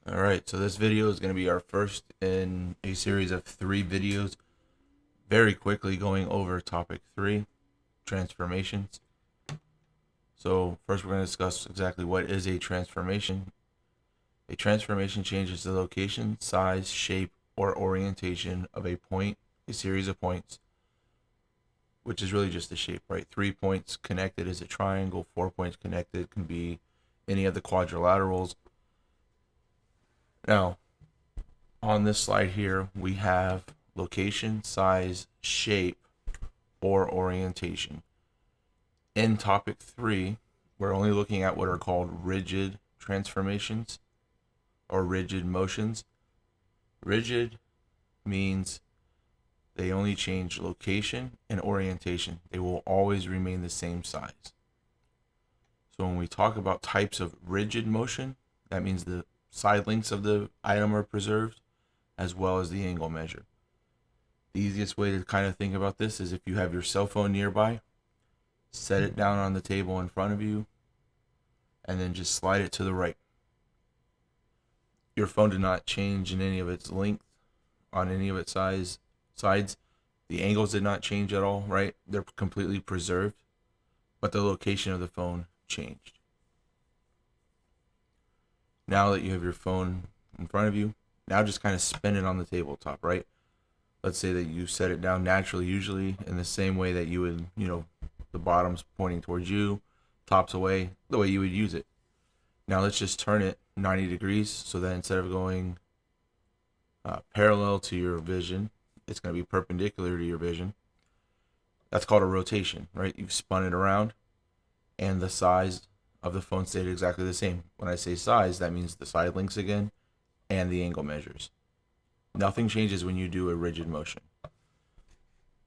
Alright, so this video is going to be our first in a series of 3 videos, very quickly going over topic 3, transformations. So first we're going to discuss exactly what is a transformation. A transformation changes the location, size, shape, or orientation of a point, a series of points, which is really just the shape, right? 3 points connected is a triangle, 4 points connected can be any of the quadrilaterals. Now, on this slide here, we have location, size, shape, or orientation. In topic 3, we're only looking at what are called rigid transformations or rigid motions. Rigid means they only change location and orientation. They will always remain the same size. So when we talk about types of rigid motion, that means the side lengths of the item are preserved as well as the angle measure. The easiest way to kind of think about this is if you have your cell phone nearby, set it down on the table in front of you, and then just slide it to the right. Your phone did not change in any of its length on any of its sides. The angles did not change at all, right? They're completely preserved, but the location of the phone changed. Now that you have your phone in front of you, now just kind of spin it on the tabletop, right? Let's say that you set it down naturally, usually in the same way that you would, the bottom's pointing towards you, top's away, the way you would use it. Now let's just turn it 90 degrees so that instead of going parallel to your vision, it's going to be perpendicular to your vision. That's called a rotation, right? You've spun it around and the size of the phone stayed exactly the same. When I say size, that means the side links again and the angle measures. Nothing changes when you do a rigid motion.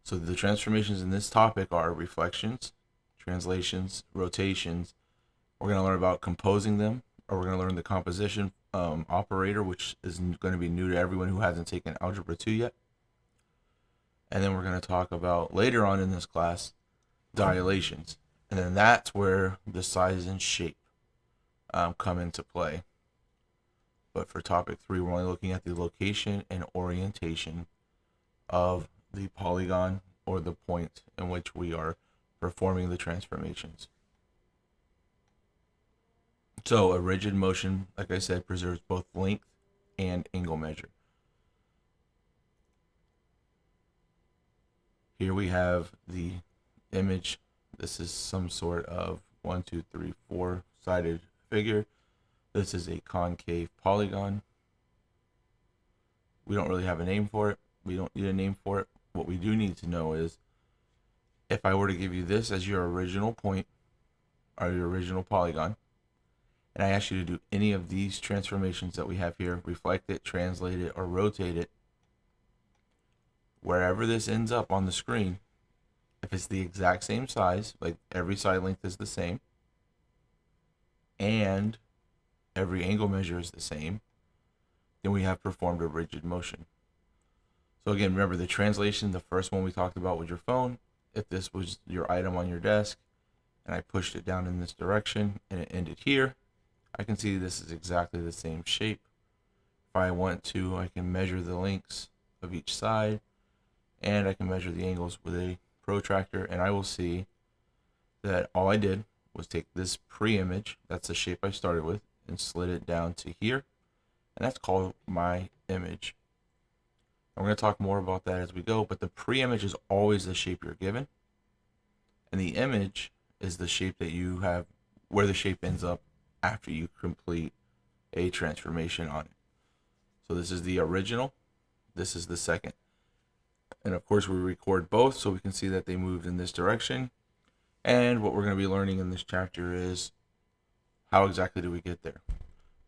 So the transformations in this topic are reflections, translations, rotations. We're going to learn about composing them, or we're going to learn the composition operator, which is going to be new to everyone who hasn't taken Algebra 2 yet. And then we're going to talk about, later on in this class, dilations. And then that's where the size and shape come into play. But for topic 3, we're only looking at the location and orientation of the polygon or the point in which we are performing the transformations. So a rigid motion, like I said, preserves both length and angle measure. Here we have the image. This is some sort of 1, 2, 3, 4-sided figure. This is a concave polygon. We don't really have a name for it. We don't need a name for it. What we do need to know is if I were to give you this as your original point or your original polygon, and I ask you to do any of these transformations that we have here, reflect it, translate it, or rotate it, wherever this ends up on the screen, if it's the exact same size, like every side length is the same, and every angle measure is the same, then we have performed a rigid motion. So again, remember the translation, the first one we talked about with your phone. If this was your item on your desk and I pushed it down in this direction and it ended here, I can see this is exactly the same shape. If I want to, I can measure the lengths of each side and I can measure the angles with a protractor, and I will see that all I did was take this pre-image, that's the shape I started with, and slid it down to here, and that's called my image. I'm going to talk more about that as we go, but the pre-image is always the shape you're given, and the image is the shape that you have, where the shape ends up after you complete a transformation on it. So this is the original, this is the second. And of course we record both so we can see that they moved in this direction. And what we're going to be learning in this chapter is how exactly do we get there.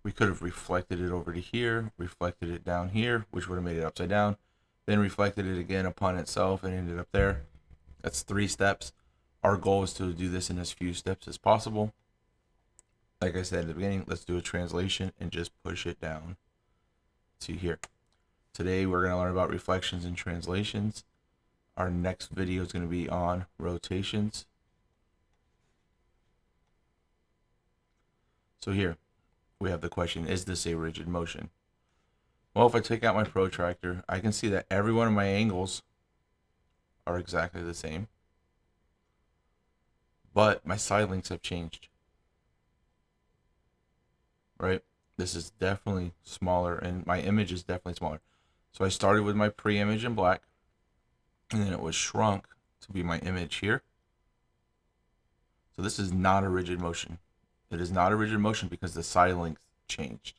We could have reflected it over to here, reflected it down here, which would have made it upside down, then reflected it again upon itself and ended up there. That's 3 steps. Our goal is to do this in as few steps as possible. Like I said at the beginning, let's do a translation and just push it down to here. Today we're going to learn about reflections and translations. Our next video is going to be on rotations. So here, we have the question, is this a rigid motion? Well, if I take out my protractor, I can see that every one of my angles are exactly the same, but my side links have changed, right? This is definitely smaller, and my image is definitely smaller. So I started with my pre-image in black, and then it was shrunk to be my image here. So this is not a rigid motion. It is not a rigid motion because the side length changed.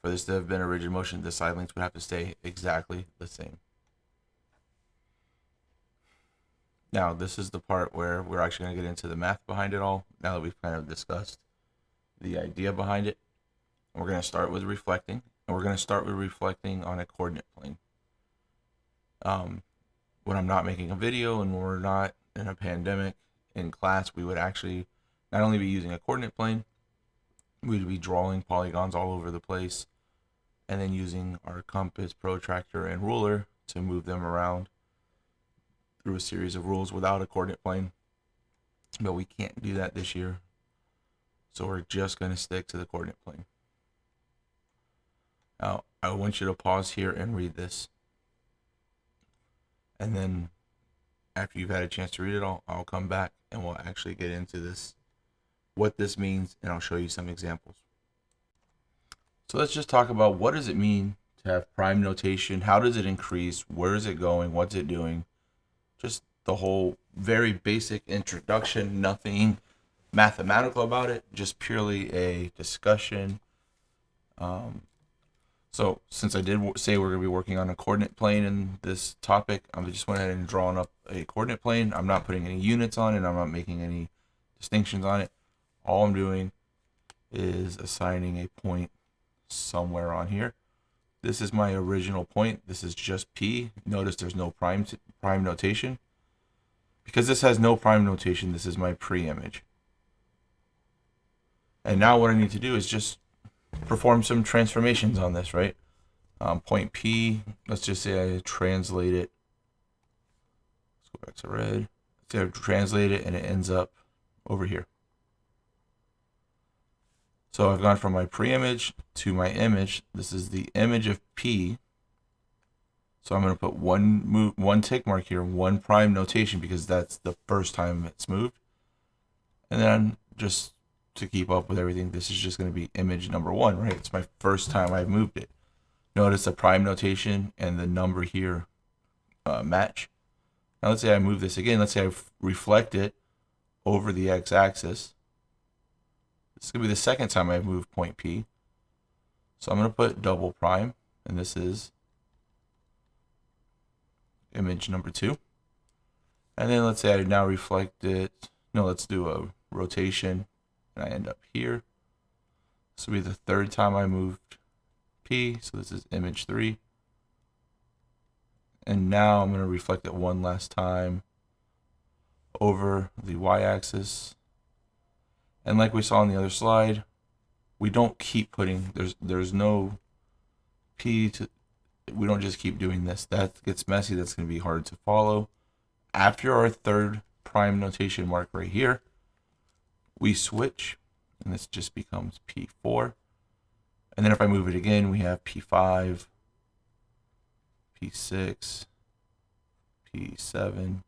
For this to have been a rigid motion, the side lengths would have to stay exactly the same. Now, this is the part where we're actually going to get into the math behind it all, now that we've kind of discussed the idea behind it. And we're going to start with reflecting, and we're going to start with reflecting on a coordinate plane. When I'm not making a video and we're not in a pandemic in class, we would actually not only be using a coordinate plane, we would be drawing polygons all over the place and then using our compass, protractor, and ruler to move them around through a series of rules without a coordinate plane. But we can't do that this year, so we're just going to stick to the coordinate plane. Now, I want you to pause here and read this. And then after you've had a chance to read it all, I'll come back and we'll actually get into this, what this means, and I'll show you some examples. So let's just talk about, what does it mean to have prime notation? How does it increase? Where is it going? What's it doing? Just the whole very basic introduction, nothing mathematical about it, just purely a discussion. So since I did say we're going to be working on a coordinate plane in this topic, I just went ahead and drawn up a coordinate plane. I'm not putting any units on it. I'm not making any distinctions on it. All I'm doing is assigning a point somewhere on here. This is my original point. This is just P. Notice there's no prime notation. Because this has no prime notation, this is my pre-image. And now what I need to do is just perform some transformations on this, right? Point P, let's just say I translate it. Let's go back to red. Let's say I translate it and it ends up over here. So I've gone from my pre-image to my image. This is the image of P. So I'm going to put one tick mark here, one prime notation, because that's the first time it's moved. And then just to keep up with everything, this is just going to be image number 1, right? It's my first time I've moved it. Notice the prime notation and the number here match. Now let's say I move this again. Let's say I reflect it over the x-axis. This is going to be the second time I've moved point P. So I'm going to put double prime, and this is image number 2. And then let's say I now reflect it. No, let's do a rotation, and I end up here. This will be the third time I moved P, so this is image 3. And now I'm going to reflect it one last time over the y-axis. And like we saw on the other slide, we don't keep putting, there's no P to, we don't just keep doing this. That gets messy. That's going to be hard to follow. After our third prime notation mark right here, we switch, and this just becomes P4. And then if I move it again, we have P5, P6, P7,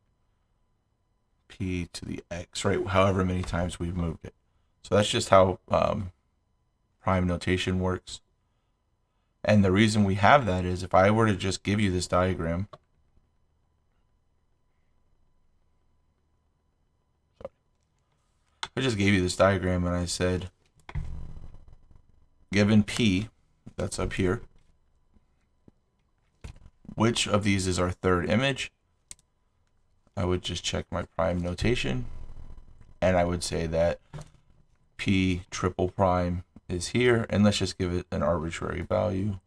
P to the X, right? However many times we've moved it. So that's just how prime notation works. And the reason we have that is, if I were to just give you this diagram, I just gave you this diagram and I said, given P, that's up here, which of these is our third image? I would just check my prime notation, and I would say that P triple prime is here, and let's just give it an arbitrary value.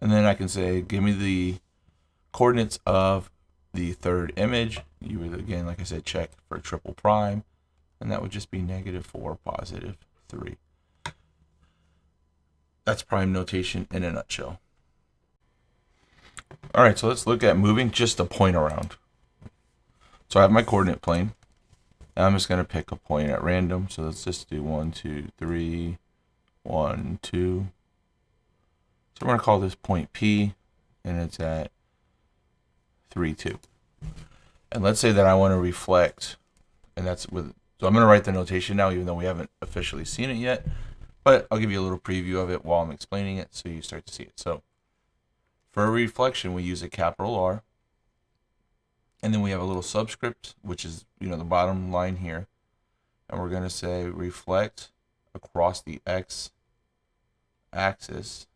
And then I can say, give me the coordinates of the third image. You would, again, like I said, check for triple prime, and that would just be -4, +3. That's prime notation in a nutshell. All right, so let's look at moving just a point around. So I have my coordinate plane. And I'm just going to pick a point at random. So let's just do 1, 2, 3, 1, 2. So we're going to call this point P, and it's at 3, 2. And let's say that I want to reflect, and that's with, so I'm going to write the notation now, even though we haven't officially seen it yet, but I'll give you a little preview of it while I'm explaining it so you start to see it. So for a reflection, we use a capital R, and then we have a little subscript, which is, the bottom line here. And we're going to say reflect across the X axis,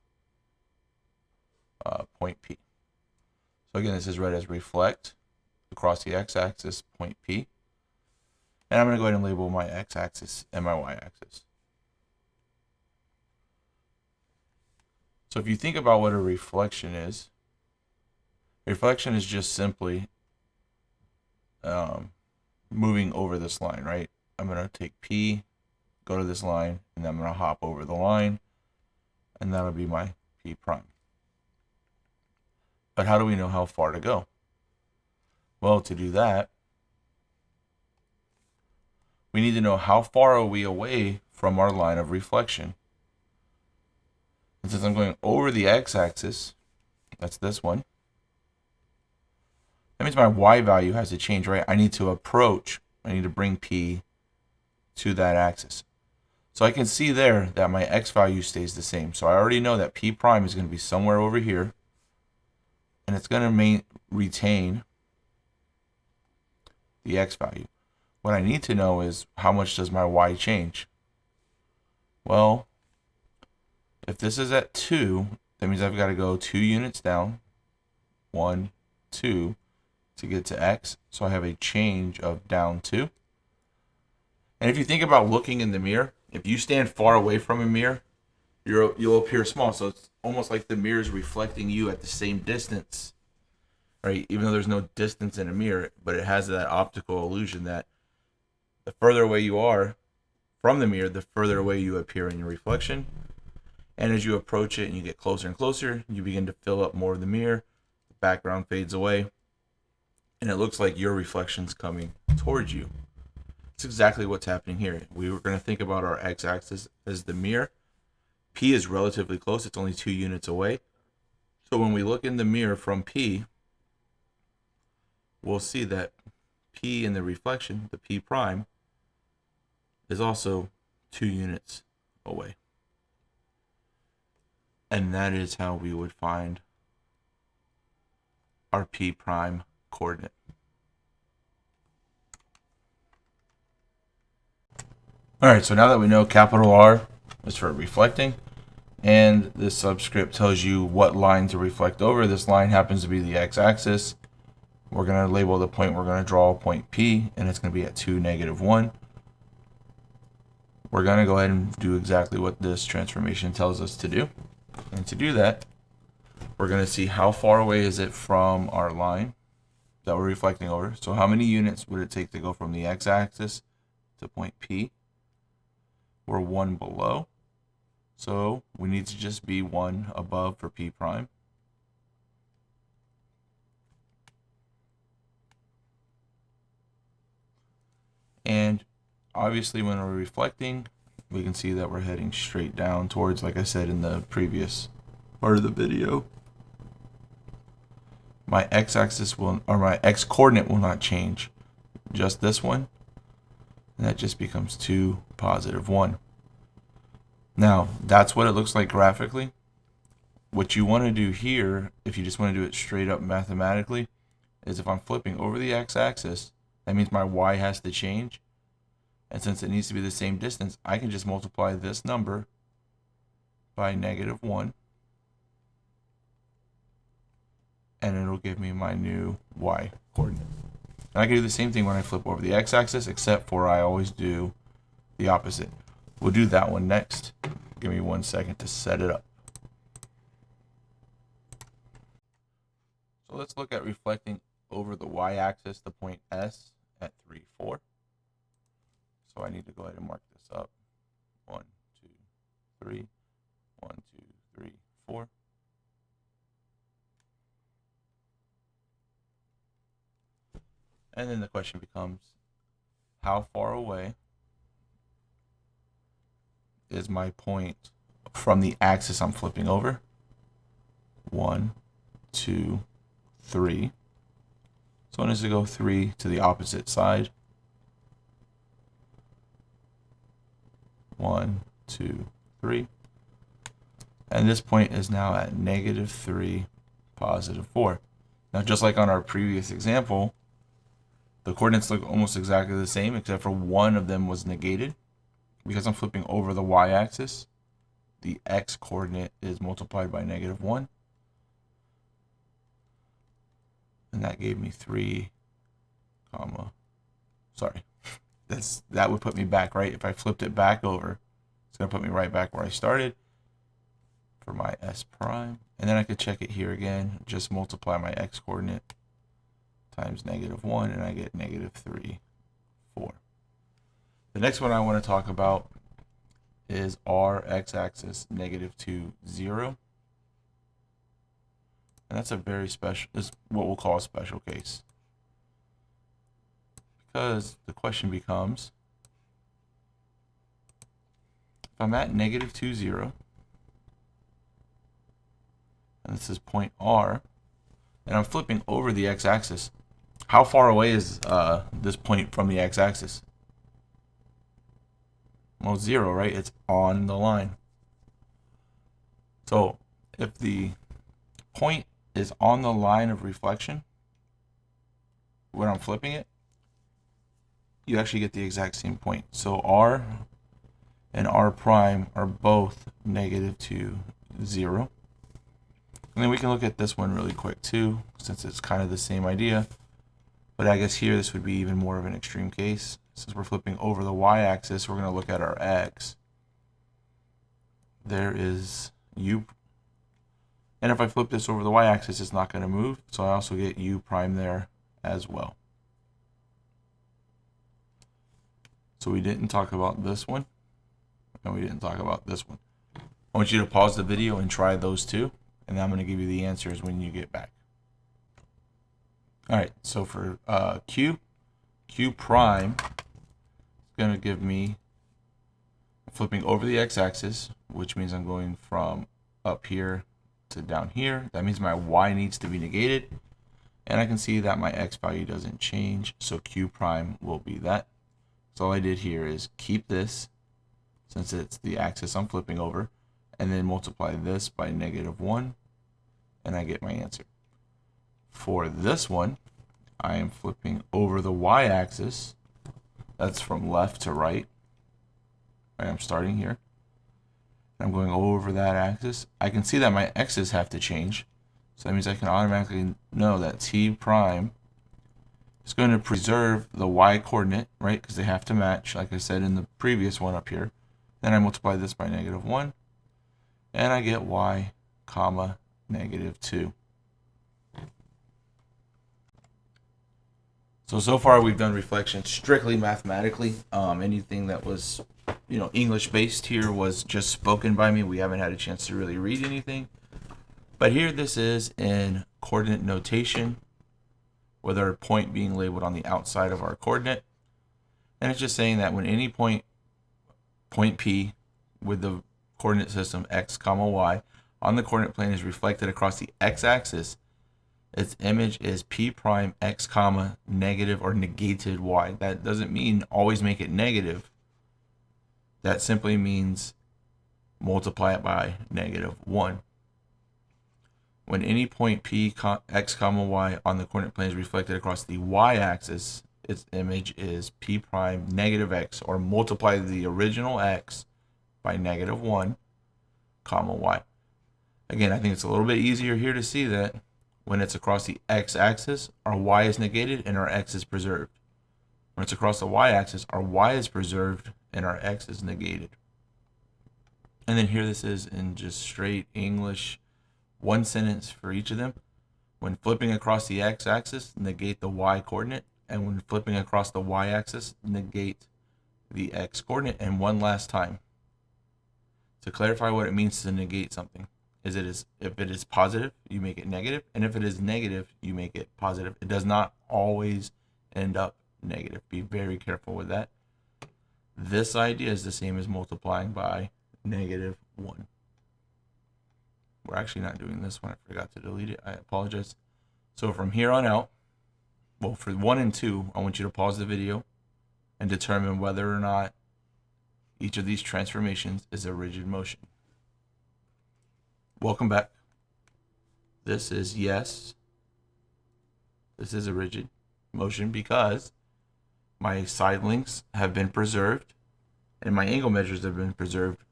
point P. So again, this is read as reflect across the X axis, point P. And I'm going to go ahead and label my X axis and my Y axis. So if you think about what a reflection is just simply moving over this line, right? I'm going to take P, go to this line, and then I'm going to hop over the line, and that'll be my P prime. But how do we know how far to go? Well, to do that, we need to know how far are we away from our line of reflection. And since I'm going over the x-axis, that's this one, that means my y value has to change, right? I need to bring P to that axis. So I can see there that my x value stays the same. So I already know that P prime is going to be somewhere over here, and it's going to retain the x value. What I need to know is how much does my y change? Well, if this is at 2, that means I've got to go 2 units down, 1, 2, to get to x. So I have a change of down 2. And if you think about looking in the mirror, if you stand far away from a mirror, you'll appear small. So it's almost like the mirror is reflecting you at the same distance, right? Even though there's no distance in a mirror, but it has that optical illusion that the further away you are from the mirror, the further away you appear in your reflection. And as you approach it and you get closer and closer, you begin to fill up more of the mirror. The background fades away, and it looks like your reflection's coming towards you. It's exactly what's happening here. We were going to think about our x-axis as the mirror. P is relatively close. It's only 2 units away. So when we look in the mirror from P, we'll see that P in the reflection, the P prime, is also 2 units away. And that is how we would find our P prime coordinate. All right, so now that we know capital R is for reflecting, and this subscript tells you what line to reflect over. This line happens to be the x-axis. We're going to label the point we're going to draw point P, and it's going to be at 2, -1. We're going to go ahead and do exactly what this transformation tells us to do. And to do that, we're going to see how far away is it from our line that we're reflecting over. So how many units would it take to go from the x-axis to point P? We're 1 below, so we need to just be 1 above for P prime. And obviously when we're reflecting, we can see that we're heading straight down towards, like I said in the previous part of the video, my x-axis will, or my x-coordinate will not change, just this one, and that just becomes 2, +1. Now, that's what it looks like graphically. What you want to do here, if you just want to do it straight up mathematically, is if I'm flipping over the x-axis, that means my y has to change. And since it needs to be the same distance, I can just multiply this number by -1, and it'll give me my new y coordinate. And I can do the same thing when I flip over the x-axis, except for I always do the opposite. We'll do that one next. Give me 1 second to set it up. So let's look at reflecting over the y-axis, the point S at 3, 4. So I need to go ahead and mark this up. 1, 2, 3, 1, 2, 3, 4. And then the question becomes, how far away is my point from the axis I'm flipping over? 1, 2, 3. So it needs to go 3 to the opposite side. 1, 2, 3. And this point is now at -3, +4. Now, just like on our previous example, the coordinates look almost exactly the same, except for one of them was negated. Because I'm flipping over the y-axis, the x coordinate is multiplied by -1. And that gave me 3, sorry. That would put me back, right? If I flipped it back over, it's going to put me right back where I started for my s prime. And then I could check it here again. Just multiply my x coordinate times -1, and I get -3, 4. The next one I want to talk about is our x-axis, -2, 0. And that's a very special, is what we'll call a special case. Because the question becomes, if I'm at -2, 0, and this is point R, and I'm flipping over the x-axis, how far away is this point from the x-axis? Well, 0, right? It's on the line. So if the point is on the line of reflection when I'm flipping it, you actually get the exact same point. So R and R prime are both -2, 0. And then we can look at this one really quick too, since it's kind of the same idea. But I guess here this would be even more of an extreme case. Since we're flipping over the y-axis, we're going to look at our x. There is u. And if I flip this over the y-axis, it's not going to move. So I also get u prime there as well. So we didn't talk about this one. And we didn't talk about this one. I want you to pause the video and try those two. And I'm going to give you the answers when you get back. All right, so for Q prime is going to give me, flipping over the x-axis, which means I'm going from up here to down here. That means my y needs to be negated. And I can see that my x value doesn't change, so Q prime will be that. So all I did here is keep this, since it's the axis I'm flipping over, and then multiply this by -1, and I get my answer. For this one, I am flipping over the y-axis. That's from left to right. I'm starting here. I'm going over that axis. I can see that my x's have to change. So that means I can automatically know that T prime is going to preserve the y coordinate, right? Because they have to match, like I said in the previous one up here. Then I multiply this by -1, and I get y, comma, -2. So far we've done reflection strictly mathematically. Anything that was, English based here was just spoken by me. We haven't had a chance to really read anything. But here this is in coordinate notation, with our point being labeled on the outside of our coordinate. And it's just saying that when any point P with the coordinate system x, y on the coordinate plane is reflected across the x-axis, its image is P prime x, negative or negated y. That doesn't mean always make it negative. That simply means multiply it by -1. When any point P x, y on the coordinate plane is reflected across the y-axis, its image is P prime negative x, or multiply the original x by -1, y. Again, I think it's a little bit easier here to see that when it's across the x-axis, our y is negated and our x is preserved. When it's across the y-axis, our y is preserved and our x is negated. And then here this is in just straight English, one sentence for each of them. When flipping across the x-axis, negate the y coordinate. And when flipping across the y-axis, negate the x coordinate. And one last time, to clarify what it means to negate something. If it is positive, you make it negative, and if it is negative, you make it positive. It does not always end up negative. Be very careful with that. This idea is the same as multiplying by -1. We're actually not doing this one. I forgot to delete it. I apologize. So from here on out, well, for 1 and 2, I want you to pause the video and determine whether or not each of these transformations is a rigid motion. Welcome back. This is yes. This is a rigid motion because my side links have been preserved and my angle measures have been preserved.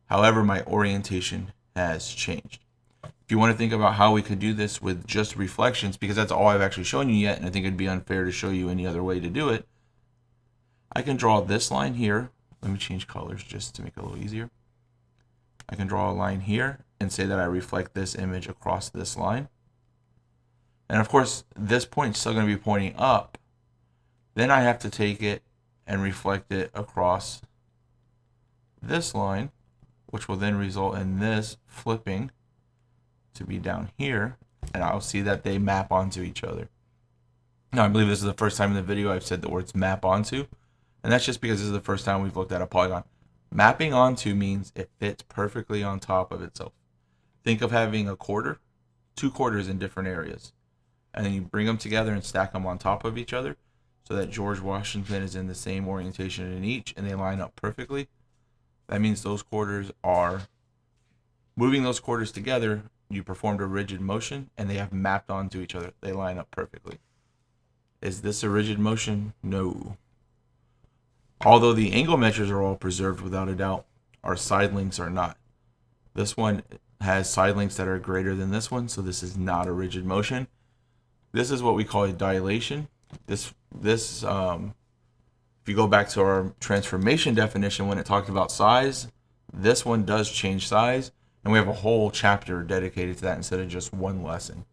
However, my orientation has changed. If you want to think about how we could do this with just reflections, because that's all I've actually shown you yet, and I think it'd be unfair to show you any other way to do it, I can draw this line here. Let me change colors just to make it a little easier. I can draw a line here and say that I reflect this image across this line. And of course, this point is still going to be pointing up. Then I have to take it and reflect it across this line, which will then result in this flipping to be down here. And I'll see that they map onto each other. Now, I believe this is the first time in the video I've said the words map onto. And that's just because this is the first time we've looked at a polygon. Mapping onto means it fits perfectly on top of itself. Think of having a quarter, 2 quarters in different areas. And then you bring them together and stack them on top of each other so that George Washington is in the same orientation in each and they line up perfectly. That means those quarters are, moving those quarters together, you performed a rigid motion and they have mapped onto each other. They line up perfectly. Is this a rigid motion? No. Although the angle measures are all preserved without a doubt, our side links are not. This one has side links that are greater than this one, so this is not a rigid motion. This is what we call a dilation. If you go back to our transformation definition when it talked about size, this one does change size, and we have a whole chapter dedicated to that instead of just one lesson.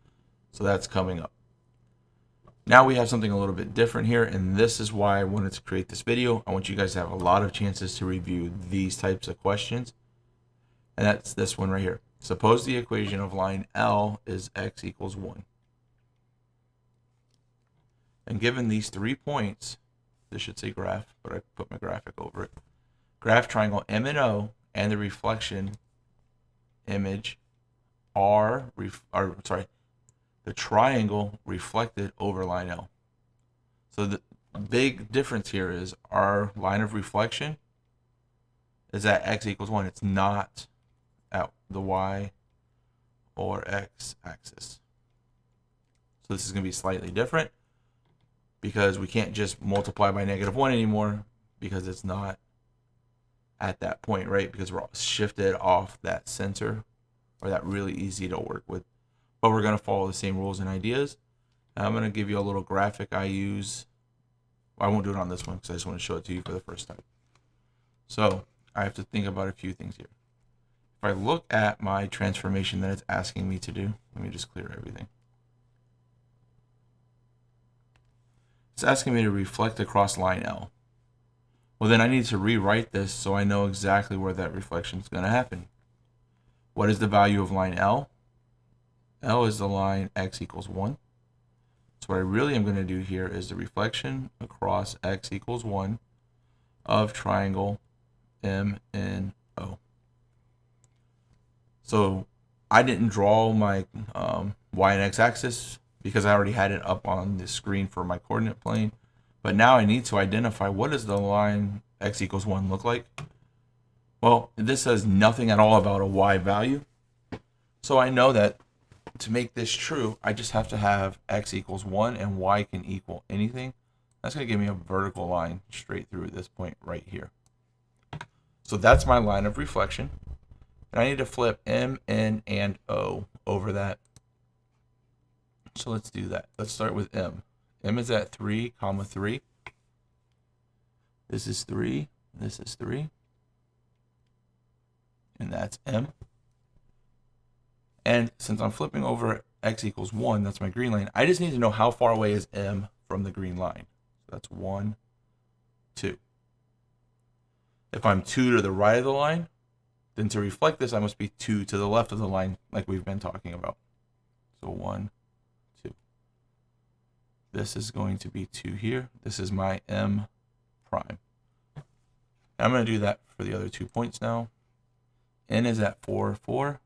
So that's coming up. Now we have something a little bit different here, and this is why I wanted to create this video. I want you guys to have a lot of chances to review these types of questions. And that's this one right here. Suppose the equation of line L is x equals 1. And given these 3 points, this should say graph, but I put my graphic over it. Graph triangle M and O and the reflection image are, the triangle reflected over line L. So the big difference here is our line of reflection is at x equals 1. It's not at the y or x axis. So this is going to be slightly different because we can't just multiply by -1 anymore because it's not at that point, right? Because we're shifted off that center, or that really easy to work with. But we're going to follow the same rules and ideas. And I'm going to give you a little graphic I use. Well, I won't do it on this one because I just want to show it to you for the first time. So I have to think about a few things here. If I look at my transformation that it's asking me to do, let me just clear everything. It's asking me to reflect across line L. Well, then I need to rewrite this so I know exactly where that reflection is going to happen. What is the value of line L? L is the line x equals 1. So what I really am going to do here is the reflection across x equals 1 of triangle MNO. So I didn't draw my y and x axis because I already had it up on the screen for my coordinate plane. But now I need to identify what does the line x equals 1 look like. Well, this says nothing at all about a y value. So I know that to make this true, I just have to have x equals 1 and y can equal anything. That's going to give me a vertical line straight through this point right here. So that's my line of reflection. And I need to flip M, N, and O over that. So let's do that. Let's start with M. M is at 3, 3. This is 3. This is 3. And that's M. And since I'm flipping over x equals 1, that's my green line, I just need to know how far away is M from the green line. So that's 1, 2. If I'm 2 to the right of the line, then to reflect this, I must be 2 to the left of the line like we've been talking about. So 1, 2. This is going to be 2 here. This is my M prime. And I'm going to do that for the other 2 points now. N is at 4, 4.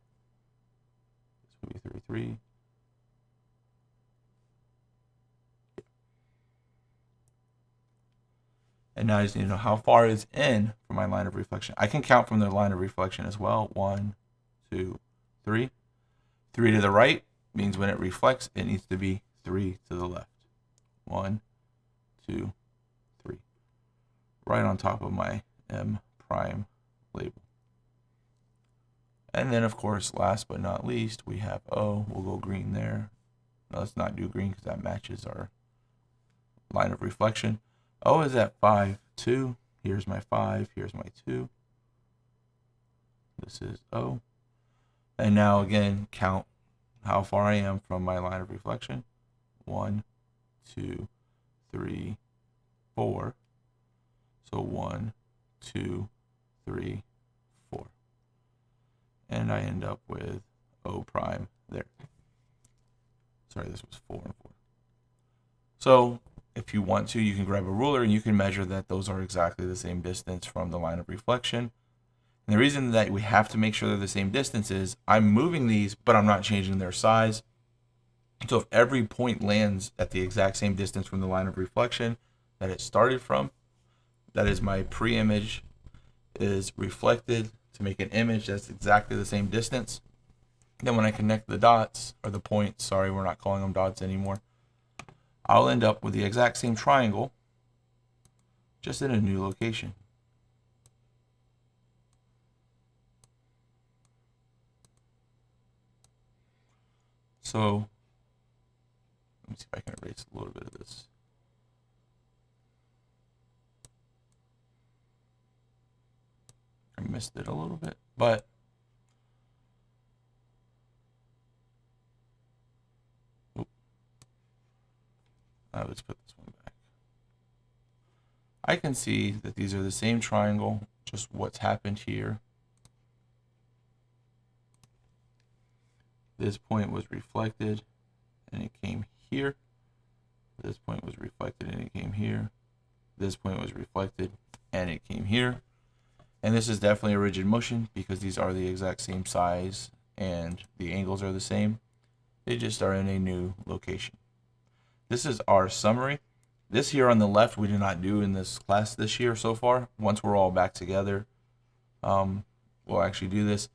This would be 3, 3. And now I just need to know how far is N from my line of reflection. I can count from the line of reflection as well. 1, 2, 3. 3 to the right means when it reflects, it needs to be 3 to the left. 1, 2, 3. Right on top of my M prime label. And then, of course, last but not least, we have O. We'll go green there. No, let's not do green because that matches our line of reflection. O is at 5, 2. Here's my 5. Here's my 2. This is O. And now, again, count how far I am from my line of reflection. 1, 2, 3, 4. So 1, 2, 3, 4. And I end up with O prime there. Sorry, this was 4 and 4. So if you want to, you can grab a ruler and you can measure that those are exactly the same distance from the line of reflection. And the reason that we have to make sure they're the same distance is I'm moving these, but I'm not changing their size. So if every point lands at the exact same distance from the line of reflection that it started from, that is my pre-image is reflected to make an image that's exactly the same distance. Then when I connect the dots, or the points, sorry, we're not calling them dots anymore, I'll end up with the exact same triangle, just in a new location. So let me see if I can erase a little bit of this. I missed it a little bit, but let's put this one back. I can see that these are the same triangle, just what's happened here. This point was reflected and it came here. This point was reflected and it came here. This point was reflected and it came here. And this is definitely a rigid motion because these are the exact same size and the angles are the same. They just are in a new location. This is our summary. This here on the left we did not do in this class this year so far. Once we're all back together, we'll actually do this.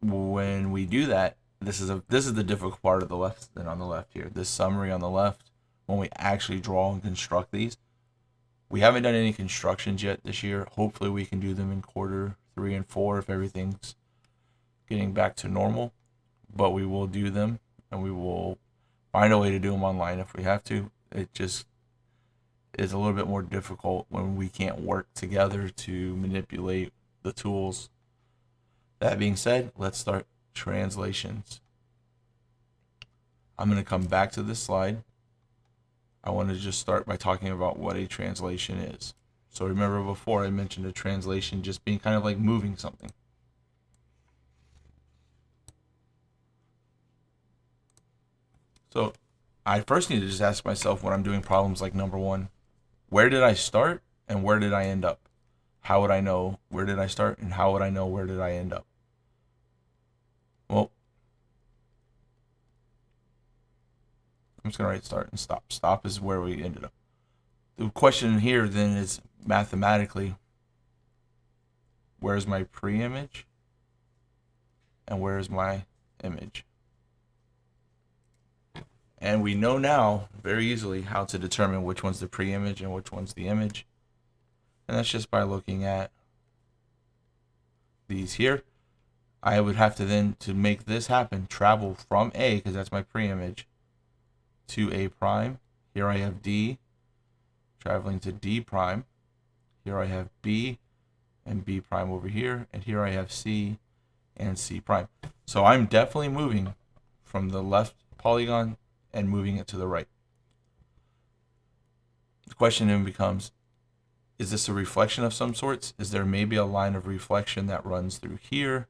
When we do that, this is the difficult part of the left than on the left here. This summary on the left, when we actually draw and construct these. We haven't done any constructions yet this year. Hopefully we can do them in quarter 3 and 4 if everything's getting back to normal. But we will do them and we will find a way to do them online if we have to. It just is a little bit more difficult when we can't work together to manipulate the tools. That being said, let's start translations. I'm going to come back to this slide. I want to just start by talking about what a translation is. So remember before I mentioned a translation just being kind of like moving something. So I first need to just ask myself when I'm doing problems like number 1, where did I start and where did I end up? How would I know where did I start and how would I know where did I end up? Well, I'm just going to write start and stop. Stop is where we ended up. The question here then is mathematically, where's my pre-image and where's my image? And we know now very easily how to determine which one's the pre-image and which one's the image. And that's just by looking at these here. I would have to then, to make this happen, travel from A, because that's my pre-image, to A prime. Here I have D, traveling to D prime. Here I have B and B prime over here. And here I have C and C prime. So I'm definitely moving from the left polygon and moving it to the right. The question then becomes, is this a reflection of some sorts? Is there maybe a line of reflection that runs through here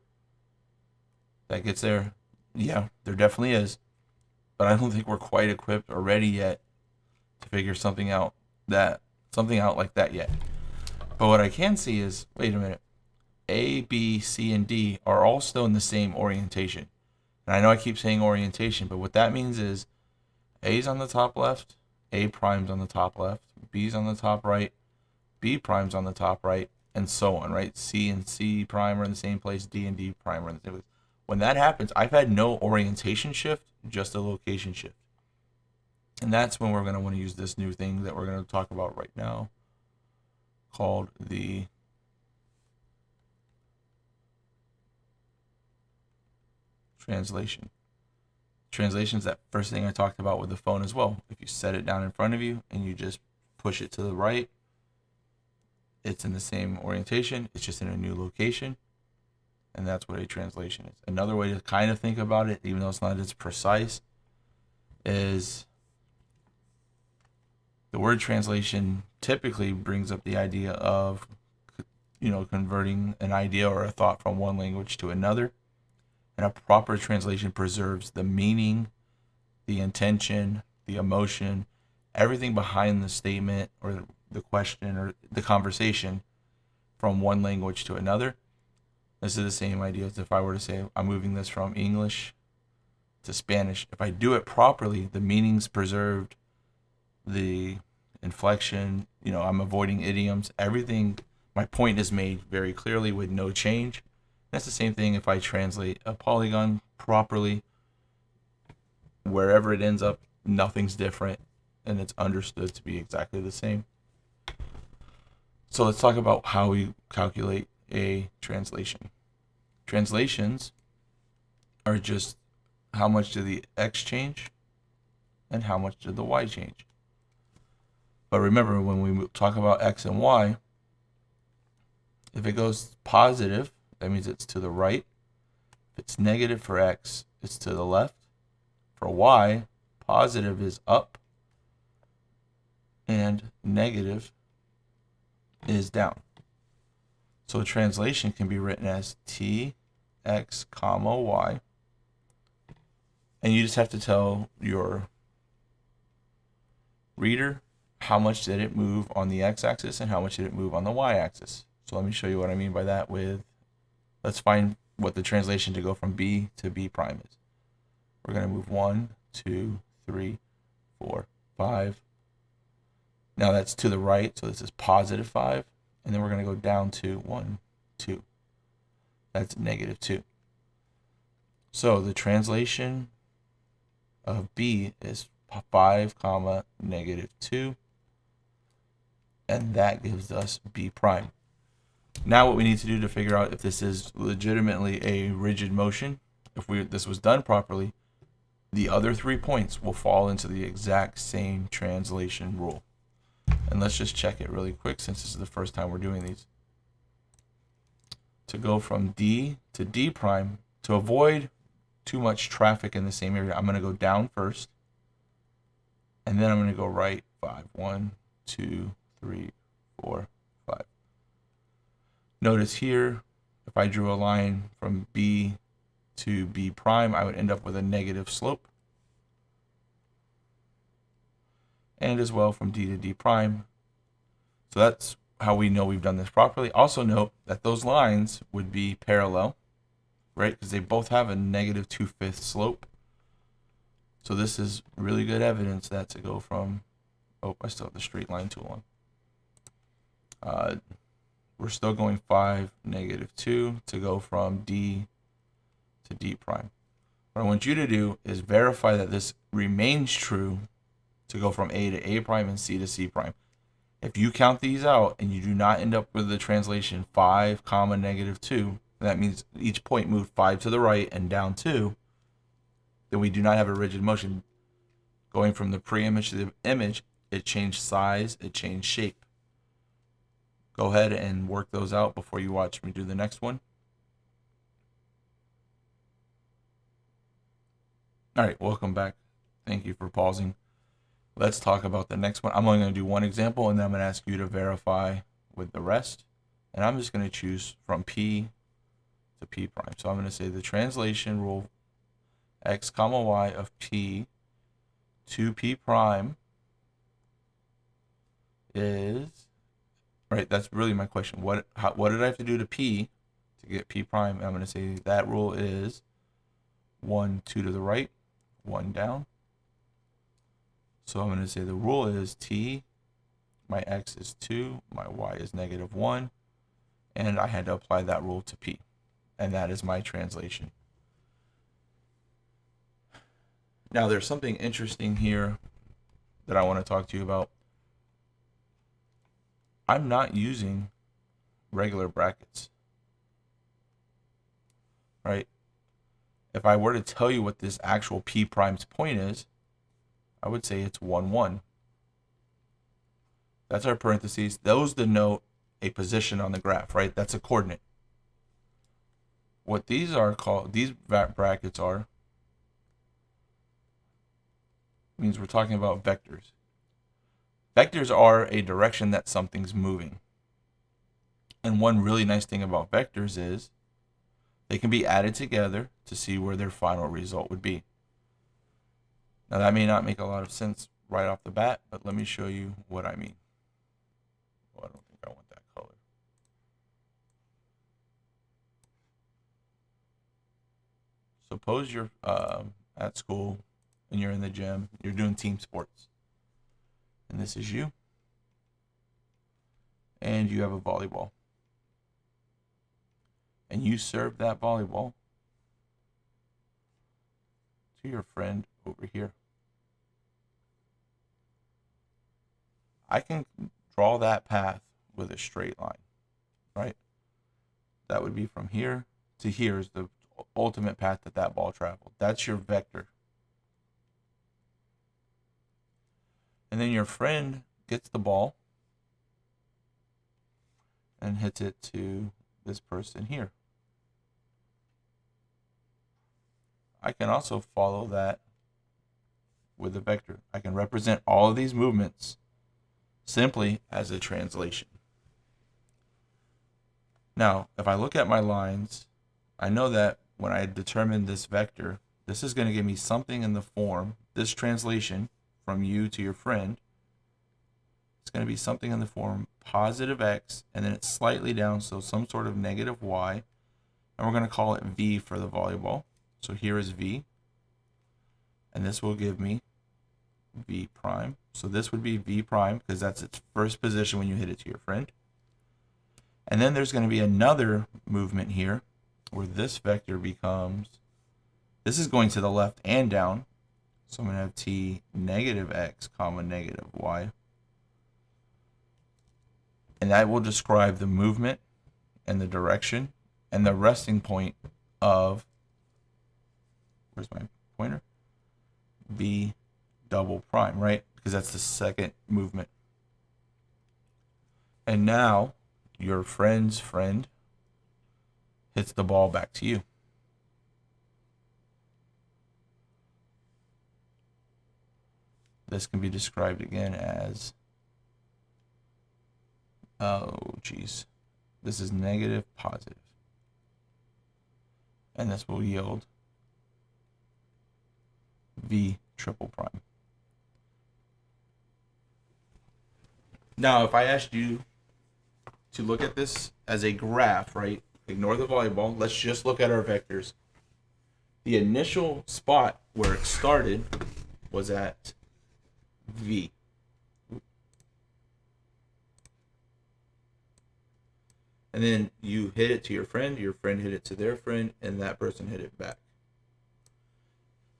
that gets there? Yeah, there definitely is. but I don't think we're quite equipped or ready yet to figure something out like that yet. But what I can see is, wait a minute, A, B, C, and D are all still in the same orientation. And I know I keep saying orientation, but what that means is A's on the top left, A prime's on the top left, B's on the top right, B prime's on the top right, and so on, right? C and C prime are in the same place, D and D prime are in the same place. When that happens, I've had no orientation shift, just a location shift. And that's when we're going to want to use this new thing that we're going to talk about right now, called the translation. Translation is that first thing I talked about with the phone as well. If you set it down in front of you and you just push it to the right, it's in the same orientation, it's just in a new location. And that's what a translation is. Another way to kind of think about it, even though it's not as precise, is the word translation typically brings up the idea of, converting an idea or a thought from one language to another. And a proper translation preserves the meaning, the intention, the emotion, everything behind the statement or the question or the conversation from one language to another. This is the same idea as if I were to say, I'm moving this from English to Spanish. If I do it properly, the meaning's preserved, the inflection, I'm avoiding idioms, everything, my point is made very clearly with no change. That's the same thing if I translate a polygon properly. Wherever it ends up, nothing's different, and it's understood to be exactly the same. So let's talk about how we calculate a translation. Translations are just how much did the X change and how much did the Y change. But remember, when we talk about X and Y, if it goes positive, that means it's to the right. If it's negative for X, it's to the left. For Y, positive is up and negative is down. So a translation can be written as T, X, comma, Y. And you just have to tell your reader how much did it move on the X-axis and how much did it move on the Y-axis. So let me show you what I mean by that let's find what the translation to go from B to B prime is. We're going to move 1, 2, 3, 4, 5. Now that's to the right, so this is positive 5. And then we're going to go down to 1, 2. That's negative 2. So the translation of B is 5, comma, negative 2. And that gives us B prime. Now what we need to do to figure out if this is legitimately a rigid motion, if this was done properly, the other 3 points will fall into the exact same translation rule. And let's just check it really quick since this is the first time we're doing these. To go from D to D prime, to avoid too much traffic in the same area, I'm going to go down first. And then I'm going to go right 5. 1, 2, 3, 4, 5. Notice here, if I drew a line from B to B prime, I would end up with a negative slope. And as well from D to D prime. So that's how we know we've done this properly. Also note that those lines would be parallel, right? Because they both have a negative 2/5 slope. So this is really good evidence that to go from, I still have the straight line tool on. We're still going 5, negative 2 to go from D to D prime. What I want you to do is verify that this remains true to go from A to A prime and C to C prime. If you count these out and you do not end up with the translation 5, comma, negative 2, that means each point moved 5 to the right and down 2, then we do not have a rigid motion. Going from the pre-image to the image, it changed size, it changed shape. Go ahead and work those out before you watch me do the next one. All right, welcome back. Thank you for pausing. Let's talk about the next one. I'm only going to do one example, and then I'm going to ask you to verify with the rest. And I'm just going to choose from P to P prime. So I'm going to say the translation rule X, comma, Y of P 2p prime is, right, that's really my question. What did I have to do to p to get p prime? And I'm going to say that rule is 1, 2 to the right, 1 down. So I'm going to say the rule is t, my x is 2, my y is -1, and I had to apply that rule to p. And that is my translation. Now there's something interesting here that I want to talk to you about. I'm not using regular brackets, right? If I were to tell you what this actual p prime's point is, I would say it's 1, 1. That's our parentheses. Those denote a position on the graph, right? That's a coordinate. What these are called, these brackets are, means we're talking about vectors. Vectors are a direction that something's moving. And one really nice thing about vectors is they can be added together to see where their final result would be. Now that may not make a lot of sense right off the bat, but let me show you what I mean. Oh, I don't think I want that color. Suppose you're at school and you're in the gym, you're doing team sports. And this is you. And you have a volleyball. And you serve that volleyball to your friend over here. I can draw that path with a straight line, right? That would be from here to here is the ultimate path that that ball traveled. That's your vector. And then your friend gets the ball and hits it to this person here. I can also follow that with a vector. I can represent all of these movements simply as a translation. Now, if I look at my lines, I know that when I determine this vector, this is going to give me something in the form, this translation from you to your friend, it's going to be something in the form positive x, and then it's slightly down, so some sort of negative y, and we're going to call it v for the volleyball. So here is v, and this will give me v prime. So this would be v prime because that's its first position when you hit it to your friend. And then there's going to be another movement here where this vector becomes, this is going to the left and down. So I'm going to have t negative x comma negative y. And that will describe the movement and the direction and the resting point of, where's my pointer? V double prime, right? Because that's the second movement. And now your friend's friend hits the ball back to you. This can be described again as, oh geez, this is negative positive. And this will yield v triple prime. Now, if I asked you to look at this as a graph, right? Ignore the volleyball. Let's just look at our vectors. The initial spot where it started was at v. And then you hit it to your friend hit it to their friend, and that person hit it back.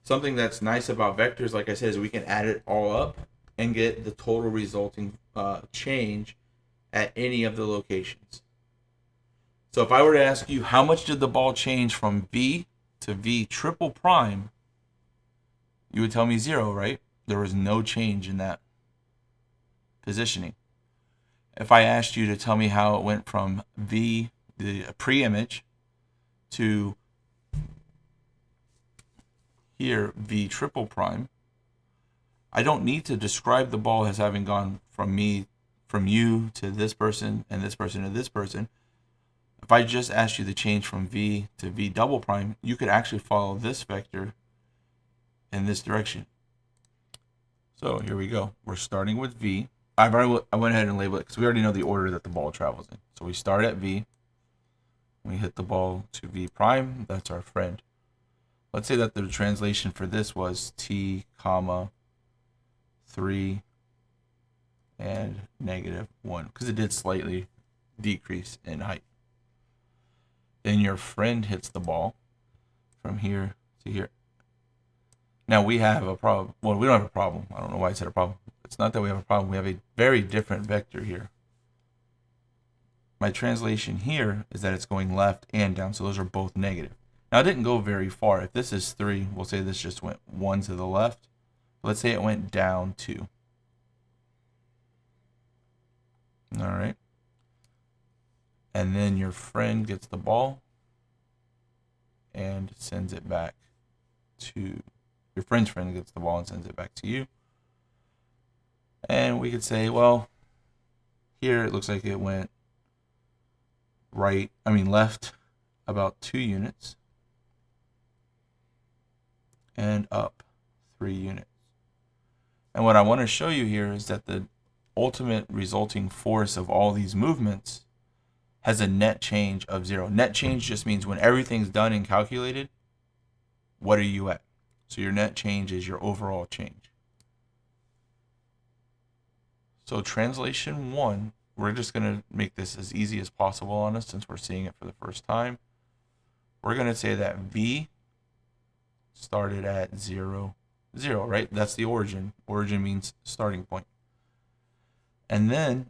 Something that's nice about vectors, like I said, is we can add it all up and get the total resulting change at any of the locations. So if I were to ask you how much did the ball change from V to V triple prime, you would tell me 0, right? There was no change in that positioning. If I asked you to tell me how it went from V, the pre-image, to here, V triple prime, I don't need to describe the ball as having gone from you to this person and this person to this person. If I just asked you to change from V to V double prime, you could actually follow this vector in this direction. So here we go. We're starting with V. I went ahead and labeled it because we already know the order that the ball travels in. So we start at V. We hit the ball to V prime. That's our friend. Let's say that the translation for this was T, comma, 3 and -1 because it did slightly decrease in height. Then your friend hits the ball from here to here. Now we have a problem. Well, we don't have a problem. I don't know why I said a problem. It's not that we have a problem. We have a very different vector here. My translation here is that it's going left and down, so those are both negative. Now, it didn't go very far. If this is 3, we'll say this just went 1 to the left. Let's say it went down 2. All right. And then your friend gets the ball and sends it back to your friend's friend gets the ball and sends it back to you. And we could say, well, here it looks like it went left about 2 units and up 3 units. And what I want to show you here is that the ultimate resulting force of all these movements has a net change of 0. Net change just means when everything's done and calculated, what are you at? So your net change is your overall change. So translation 1, we're just going to make this as easy as possible on us since we're seeing it for the first time. We're going to say that V started at 0, 0, right? That's the origin. Origin means starting point. And then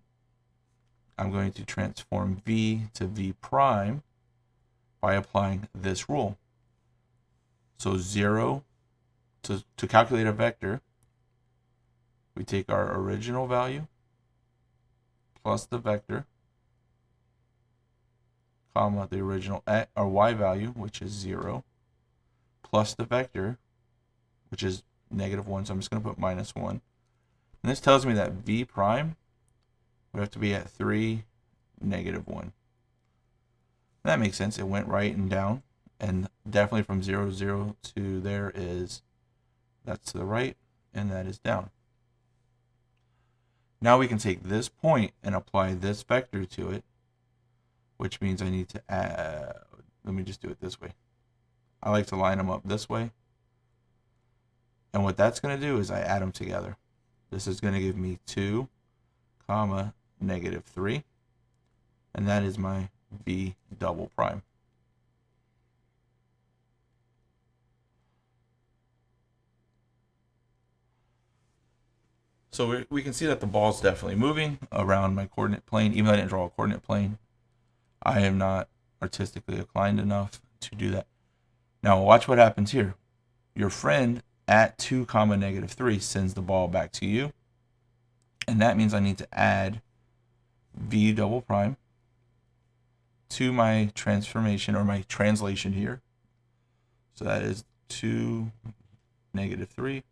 I'm going to transform V to V prime by applying this rule. So 0, to calculate a vector, we take our original value plus the vector, comma, the original or y value, which is 0, plus the vector, which is -1, so I'm just going to put -1. And this tells me that V prime would have to be at 3, -1. That makes sense. It went right and down, and definitely from 0, 0 to there that's to the right, and that is down. Now we can take this point and apply this vector to it, which means I need to add, let me just do it this way. I like to line them up this way. And what that's going to do is I add them together. This is going to give me 2, comma, -3. And that is my V double prime. So we can see that the ball is definitely moving around my coordinate plane, even though I didn't draw a coordinate plane. I am not artistically inclined enough to do that. Now watch what happens here. Your friend at 2, comma, -3 sends the ball back to you. And that means I need to add V double prime to my transformation or my translation here. So that is 2, -3.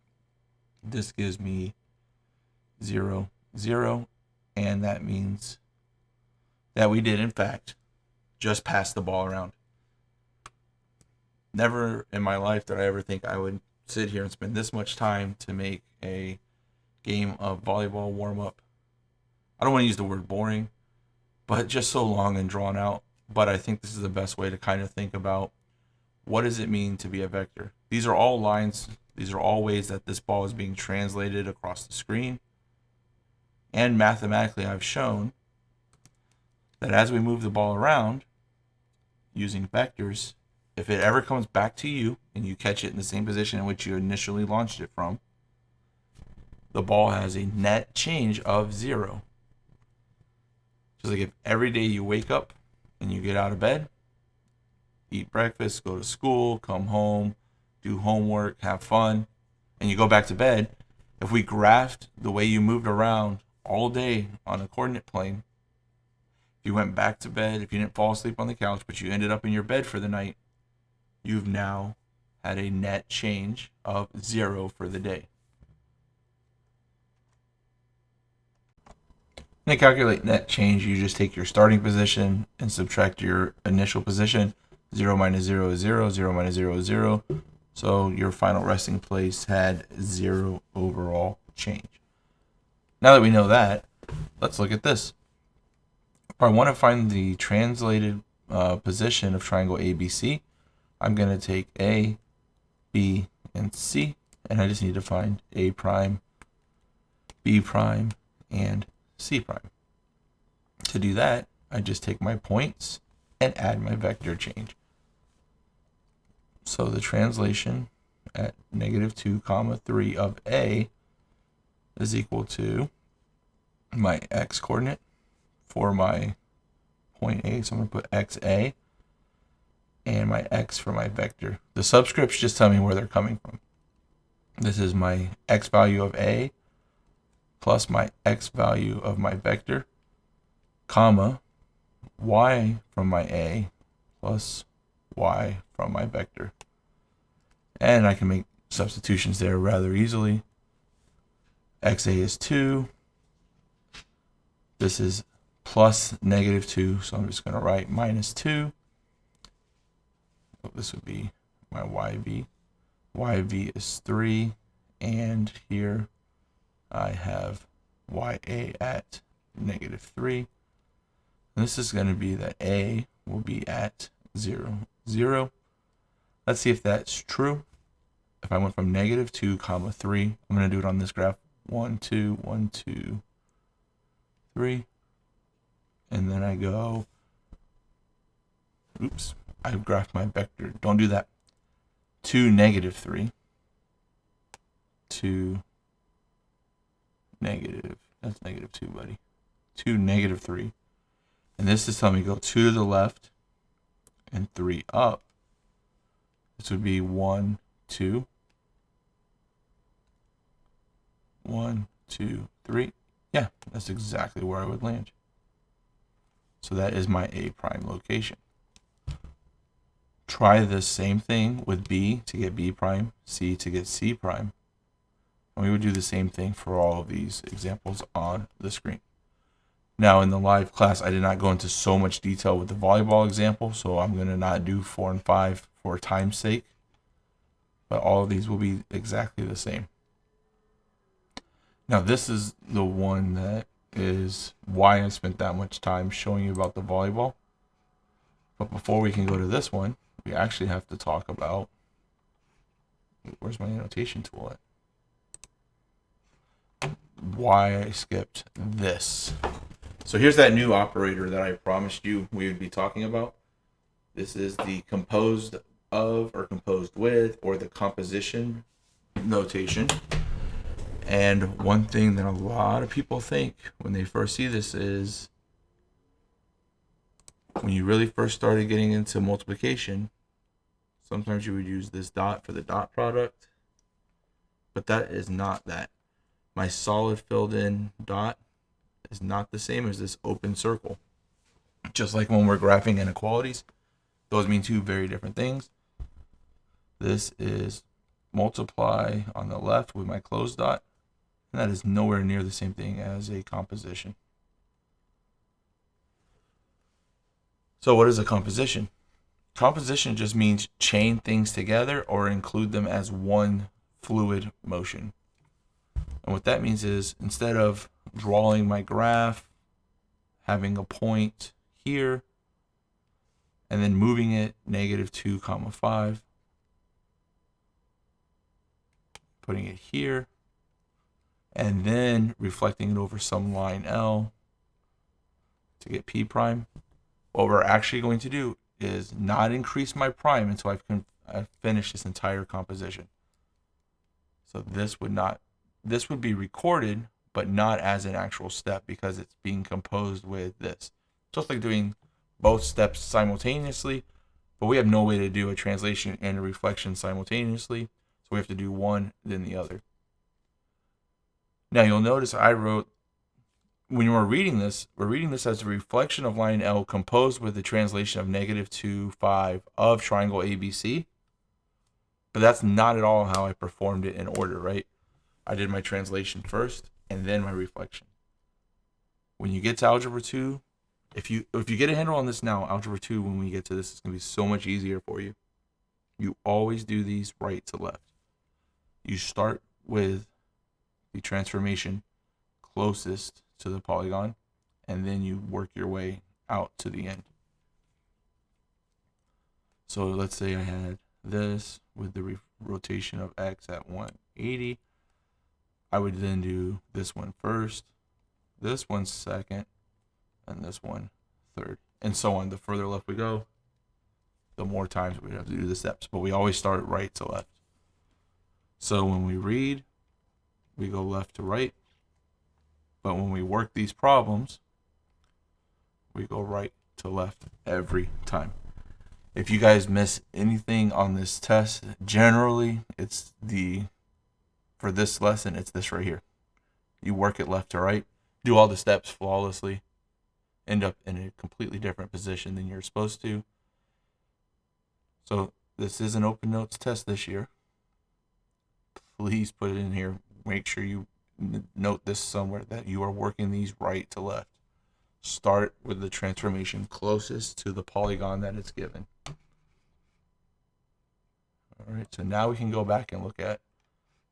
This gives me 0, 0, and that means that we did in fact just pass the ball around. Never in my life did I ever think I would sit here and spend this much time to make a game of volleyball warm-up. I don't want to use the word boring, but just so long and drawn out. But I think this is the best way to kind of think about what does it mean to be a vector. These are all lines. These are all ways that this ball is being translated across the screen. And mathematically, I've shown that as we move the ball around using vectors, if it ever comes back to you and you catch it in the same position in which you initially launched it from, the ball has a net change of 0. Just like if every day you wake up and you get out of bed, eat breakfast, go to school, come home, do homework, have fun, and you go back to bed, if we graphed the way you moved around all day on a coordinate plane, if you went back to bed, if you didn't fall asleep on the couch, but you ended up in your bed for the night, you've now had a net change of 0 for the day. To calculate net change, you just take your starting position and subtract your initial position. 0 minus 0 is 0, 0 minus 0 is 0. So your final resting place had 0 overall change. Now that we know that, let's look at this. If I want to find the translated position of triangle ABC, I'm going to take A, B, and C, and I just need to find A prime, B prime, and C prime. To do that, I just take my points and add my vector change. So the translation at -2, 3 of A is equal to my x coordinate for my point A. So I'm going to put XA and my x for my vector. The subscripts just tell me where they're coming from. This is my x value of A plus my x value of my vector, comma, y from my A plus y from my vector. And I can make substitutions there rather easily. XA is 2. This is plus -2, so I'm just going to write -2. So this would be my YV. YV is 3, and here I have YA at -3. And this is going to be that A will be at 0, 0. Let's see if that's true. If I went from -2, 3, I'm going to do it on this graph. 1, 2, 1, 2, 3. And then I go, oops, I've graphed my vector. Don't do that. 2, -3. 2, negative. That's -2, buddy. 2, -3. And this is telling me go 2 to the left and 3 up. This would be 1, 2. 1, 2, 3. Yeah, that's exactly where I would land. So that is my A prime location. Try the same thing with B to get B prime, C to get C prime. And we would do the same thing for all of these examples on the screen. Now in the live class, I did not go into so much detail with the volleyball example, so I'm going to not do 4 and 5 for time's sake. But all of these will be exactly the same. Now this is the one that is why I spent that much time showing you about the volleyball. But before we can go to this one, we actually have to talk about, where's my annotation tool at? Why I skipped this. So here's that new operator that I promised you we would be talking about. This is the composed of or composed with or the composition notation. And one thing that a lot of people think when they first see this is when you really first started getting into multiplication, sometimes you would use this dot for the dot product, but that is not that. My solid filled in dot is not the same as this open circle. Just like when we're graphing inequalities, those mean two very different things. This is multiply on the left with my closed dot, and that is nowhere near the same thing as a composition. So what is a composition? Composition just means chain things together or include them as one fluid motion. And what that means is instead of drawing my graph, having a point here, and then moving it -2, 5, putting it here, and then reflecting it over some line L to get P prime, what we're actually going to do is not increase my prime until I've finished this entire composition. So this would be recorded, but not as an actual step because it's being composed with this. Just like doing both steps simultaneously, but we have no way to do a translation and a reflection simultaneously. So we have to do one, then the other. Now you'll notice I wrote, when we're reading this as a reflection of line L composed with the translation of -2, 5 of triangle ABC. But that's not at all how I performed it in order, right? I did my translation first and then my reflection. When you get to algebra 2, if you get a handle on this now, algebra 2, when we get to this, it's going to be so much easier for you. You always do these right to left. You start with the transformation closest to the polygon, and then you work your way out to the end. So let's say I had this with the rotation of x at 180. I would then do this one first, this one second, and this one third, and so on. The further left we go, the more times we have to do the steps, but we always start right to left. So when we read, we go left to right, but when we work these problems, we go right to left every time. If you guys miss anything on this test, generally for this lesson, it's this right here. You work it left to right, do all the steps flawlessly, end up in a completely different position than you're supposed to. So this is an open notes test this year. Please put it in here. Make sure you note this somewhere, that you are working these right to left. Start with the transformation closest to the polygon that it's given. All right, so now we can go back and look at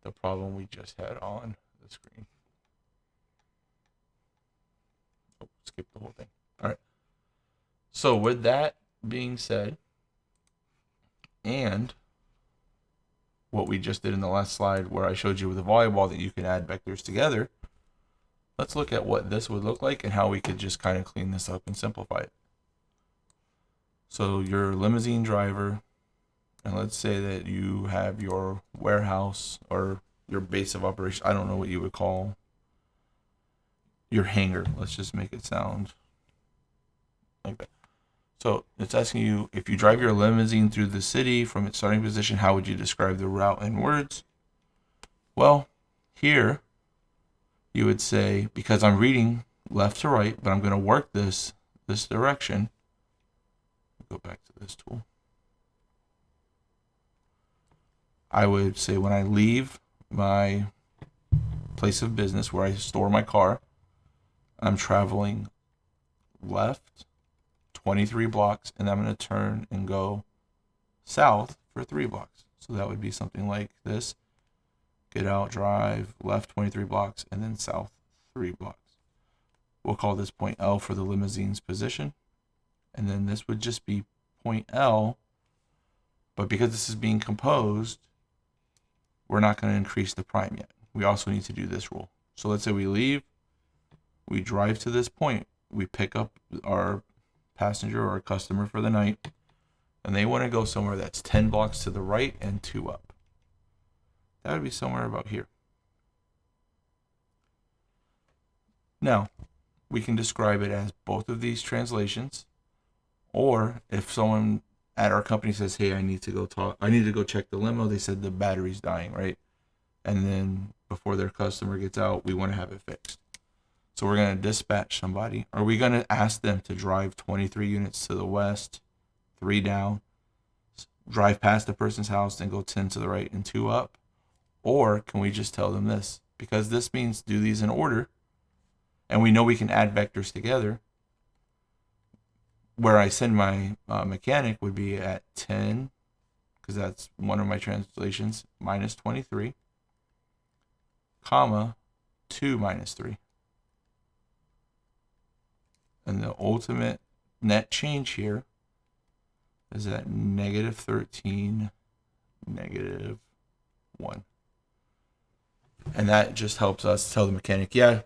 the problem we just had on the screen. Oh, skip the whole thing. All right. So with that being said, and what we just did in the last slide where I showed you with the volleyball that you can add vectors together, let's look at what this would look like and how we could just kind of clean this up and simplify it. So your limousine driver, and let's say that you have your warehouse or your base of operation, I don't know what you would call your hangar. Let's just make it sound like that. So it's asking you, if you drive your limousine through the city from its starting position, how would you describe the route in words? Well, here you would say, because I'm reading left to right, but I'm going to work this direction. Go back to this tool. I would say when I leave my place of business where I store my car, I'm traveling left 23 blocks, and I'm going to turn and go south for 3 blocks. So that would be something like this. Get out, drive, left 23 blocks, and then south 3 blocks. We'll call this point L for the limousine's position. And then this would just be point L. But because this is being composed, we're not going to increase the prime yet. We also need to do this rule. So let's say we leave, we drive to this point, we pick up our passenger or customer for the night, and they want to go somewhere that's 10 blocks to the right and 2 up. That would be somewhere about here. Now, we can describe it as both of these translations, or if someone at our company says, hey, I need to go check the limo, they said the battery's dying, right? And then before their customer gets out, we want to have it fixed. So we're going to dispatch somebody. Are we going to ask them to drive 23 units to the west, 3 down, drive past the person's house, and go 10 to the right and 2 up? Or can we just tell them this? Because this means do these in order, and we know we can add vectors together. Where I send my mechanic would be at 10, because that's one of my translations, minus 23, comma, 2 minus 3. And the ultimate net change here is at negative 13, negative 1. And that just helps us tell the mechanic, yeah,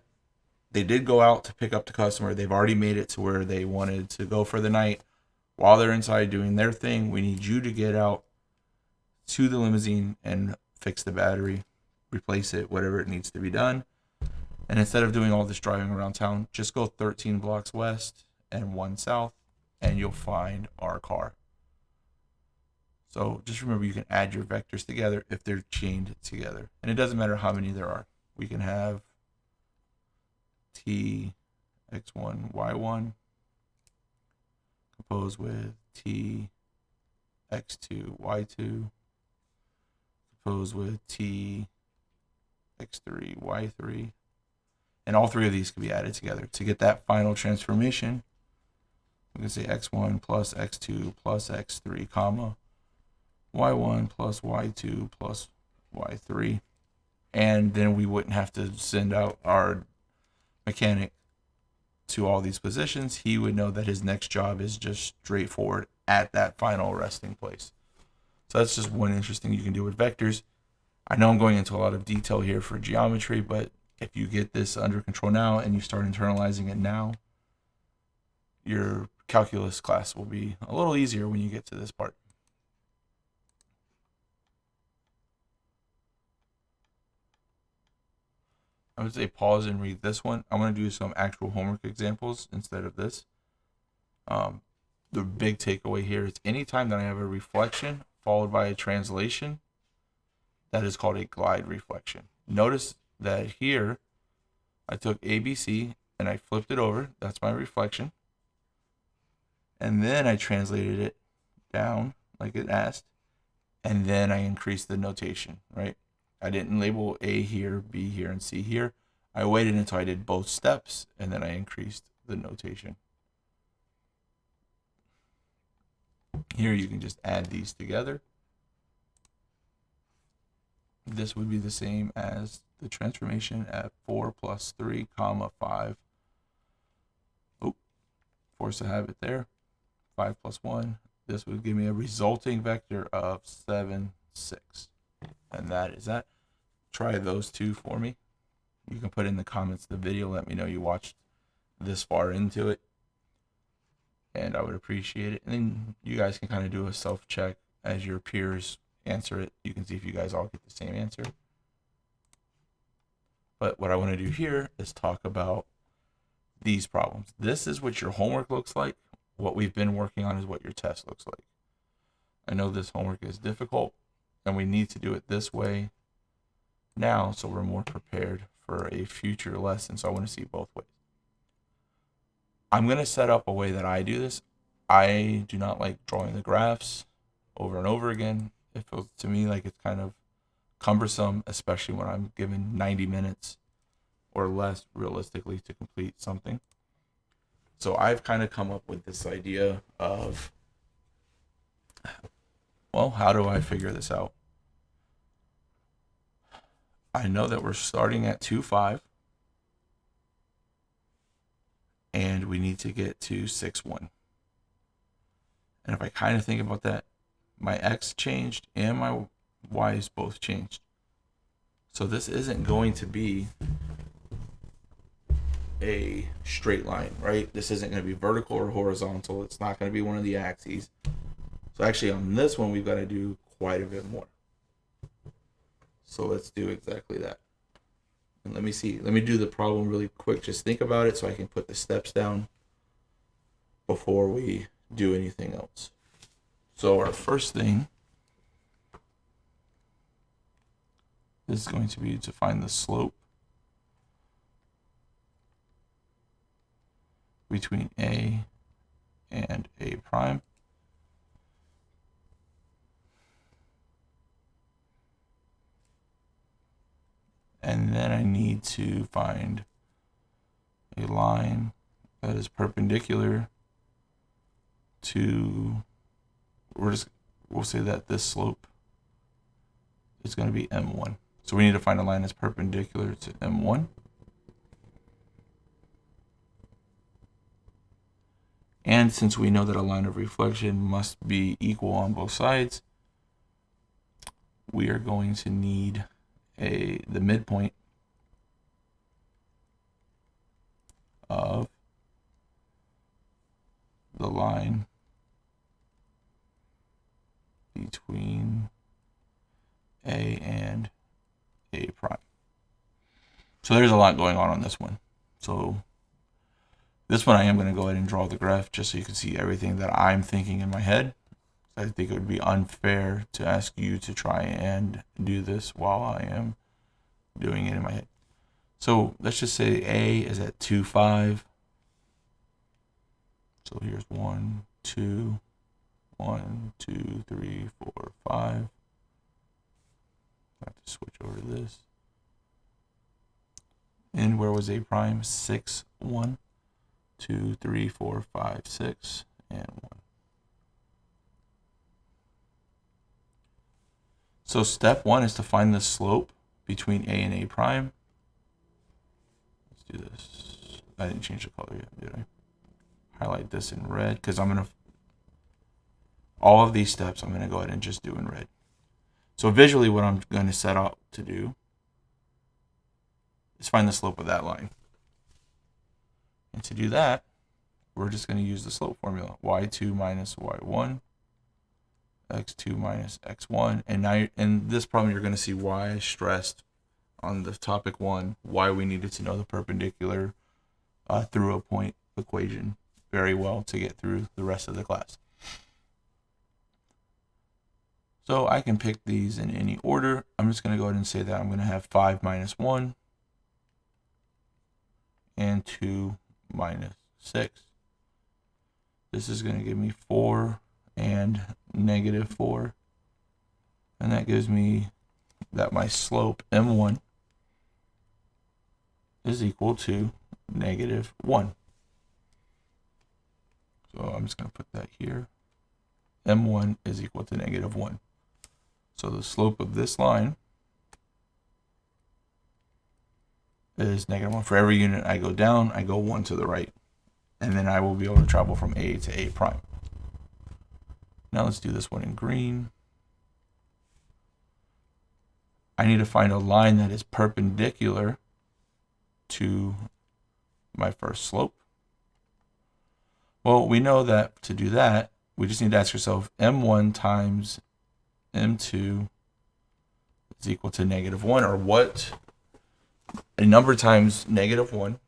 they did go out to pick up the customer. They've already made it to where they wanted to go for the night. While they're inside doing their thing, we need you to get out to the limousine and fix the battery, replace it, whatever it needs to be done. And instead of doing all this driving around town, just go 13 blocks west and 1 south, and you'll find our car. So just remember, you can add your vectors together if they're chained together. And it doesn't matter how many there are. We can have T, X1, Y1 composed with T, X2, Y2 composed with T, X3, Y3. And all 3 of these can be added together. To get that final transformation, we can say X1 plus X2 plus X3, comma, Y1 plus Y2 plus Y3. and then we wouldn't have to send out our mechanic to all these positions. He would know that his next job is just straightforward at that final resting place. So that's just one interesting you can do with vectors. I know I'm going into a lot of detail here for geometry, but if you get this under control now and you start internalizing it now, your calculus class will be a little easier when you get to this part. I would say pause and read this one. I'm going to do some actual homework examples instead of this. The big takeaway here is anytime that I have a reflection followed by a translation, that is called a glide reflection. Notice that here I took ABC and I flipped it over. That's my reflection. And then I translated it down like it asked. And then I increased the notation, right? I didn't label A here, B here, and C here. I waited until I did both steps, and then I increased the notation. Here you can just add these together. This would be the same as the transformation at 4 plus 3, comma 5. Oh, force a habit there. 5 plus 1. This would give me a resulting vector of 7, 6. And that is that. Try those two for me. You can put in the comments of the video. Let me know you watched this far into it. And I would appreciate it. And then you guys can kind of do a self-check as your peers answer it. You can see if you guys all get the same answer. But what I want to do here is talk about these problems. This is what your homework looks like. What we've been working on is what your test looks like. I know this homework is difficult, and we need to do it this way now so we're more prepared for a future lesson. So I want to see both ways. I'm going to set up a way that I do this. I do not like drawing the graphs over and over again. It feels to me like it's kind of cumbersome, especially when I'm given 90 minutes or less realistically to complete something. So I've kind of come up with this idea of, well, how do I figure this out? I know that we're starting at 2.5 and we need to get to 6.1. And if I kind of think about that, my X changed and my Y's both changed. So this isn't going to be a straight line, right? This isn't going to be vertical or horizontal. It's not going to be one of the axes. So actually on this one, we've got to do quite a bit more. So let's do exactly that. And let me do the problem really quick. Just think about it so I can put the steps down before we do anything else. So our first thing is going to be to find the slope between A and A prime. And then I need to find a line that is perpendicular to, we'll say that this slope is going to be M1. So we need to find a line that's perpendicular to M1. And since we know that a line of reflection must be equal on both sides, we are going to need the midpoint of the line between A and A prime. So there's a lot going on this one. So this one I am going to go ahead and draw the graph just so you can see everything that I'm thinking in my head. I think it would be unfair to ask you to try and do this while I am doing it in my head. So let's just say A is at 2.5. So here's 1, 2, 1, 2, 3, 4, 5. I have to switch over to this. And where was A prime? 6, 1, 2, 3, 4, 5, 6, and 1. So step 1 is to find the slope between A and A prime. Let's do this. I didn't change the color yet, did I? Highlight this in red because I'm going to, all of these steps I'm going to go ahead and just do in red. So visually what I'm going to set out to do is find the slope of that line. And to do that, we're just going to use the slope formula. y2 minus y1, x2 minus x1. And now in this problem, you're going to see why I stressed on the topic 1, why we needed to know the perpendicular through a point equation very well to get through the rest of the class. So I can pick these in any order. I'm just going to go ahead and say that I'm going to have 5 minus 1 and 2 minus 6. This is going to give me 4 and negative 4. And that gives me that my slope, m1, is equal to negative 1. So I'm just going to put that here. m1 is equal to negative 1. So the slope of this line is negative 1. For every unit I go down, I go 1 to the right. And then I will be able to travel from A to A prime. Now let's do this one in green. I need to find a line that is perpendicular to my first slope. Well, we know that to do that, we just need to ask ourselves, m1 times m2 is equal to negative 1, or what a number times negative 1,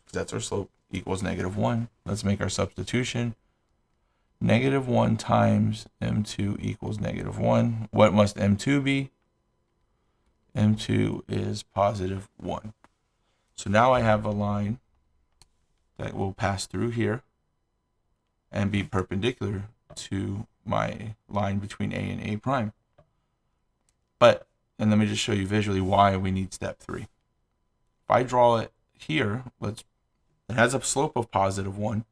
because that's our slope, equals negative 1. Let's make our substitution. Negative 1 times m2 equals negative 1. What must m2 be? m2 is positive 1. So now I have a line that will pass through here and be perpendicular to my line between A and A prime. And let me just show you visually why we need step 3. If I draw it here, it has a slope of positive 1.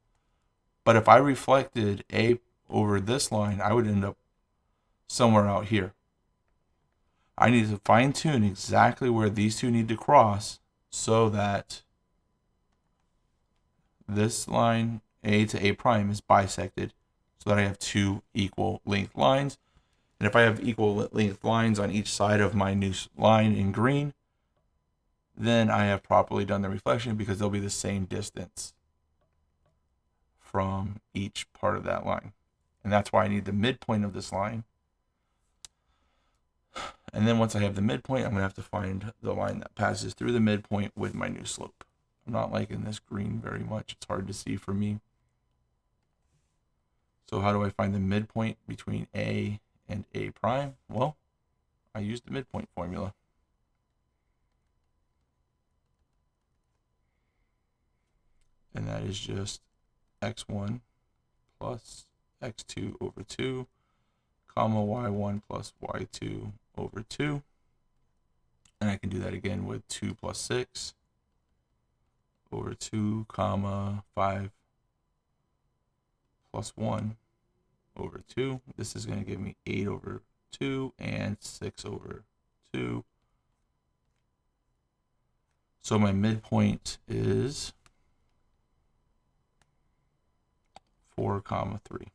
But if I reflected A over this line, I would end up somewhere out here. I need to fine tune exactly where these two need to cross so that this line, A to A prime, is bisected so that I have 2 equal length lines. And if I have equal length lines on each side of my new line in green, then I have properly done the reflection because they'll be the same distance from each part of that line. And that's why I need the midpoint of this line. And then once I have the midpoint, I'm going to have to find the line that passes through the midpoint with my new slope. I'm not liking this green very much. It's hard to see for me. So how do I find the midpoint between A and A prime? Well, I use the midpoint formula. And that is just x1 plus x2 over 2, comma y1 plus y2 over 2. And I can do that again with 2 plus 6 over 2, comma 5 plus 1 over 2. This is going to give me 8 over 2 and 6 over 2. So my midpoint is 4, comma 3.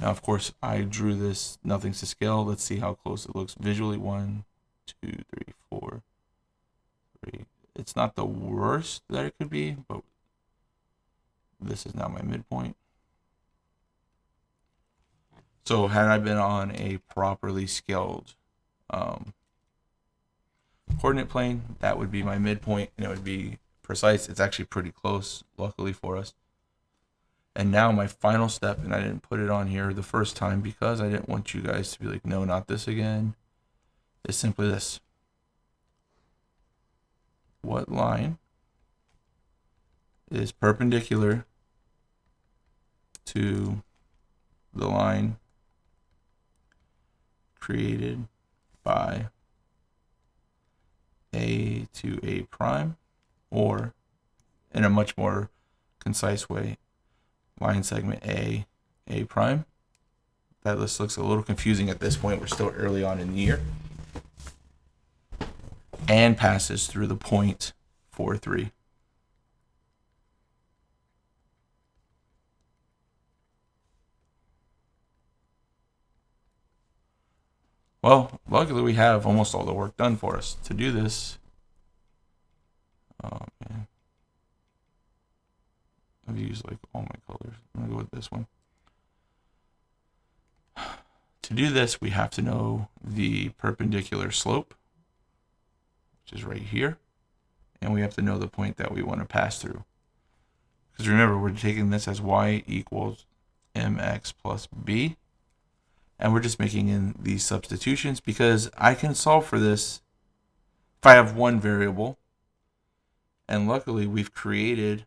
Now, of course, I drew this, nothing's to scale. Let's see how close it looks visually. 1, 2, 3, 4, 3. It's not the worst that it could be, but this is now my midpoint. So had I been on a properly scaled coordinate plane, that would be my midpoint, and it would be precise. It's actually pretty close, luckily for us. And now my final step, and I didn't put it on here the first time because I didn't want you guys to be like, no, not this again, is simply this. What line is perpendicular to the line created by A to A prime, or in a much more concise way, line segment A, A prime? That list looks a little confusing at this point. We're still early on in the year. and passes through the point 4, 3. Well, luckily we have almost all the work done for us. To do this, oh man, I've used like all my colors. I'm gonna go with this one. To do this, we have to know the perpendicular slope, which is right here, and we have to know the point that we want to pass through. Because remember, we're taking this as y equals mx plus b, and we're just making in these substitutions because I can solve for this if I have one variable, and luckily we've created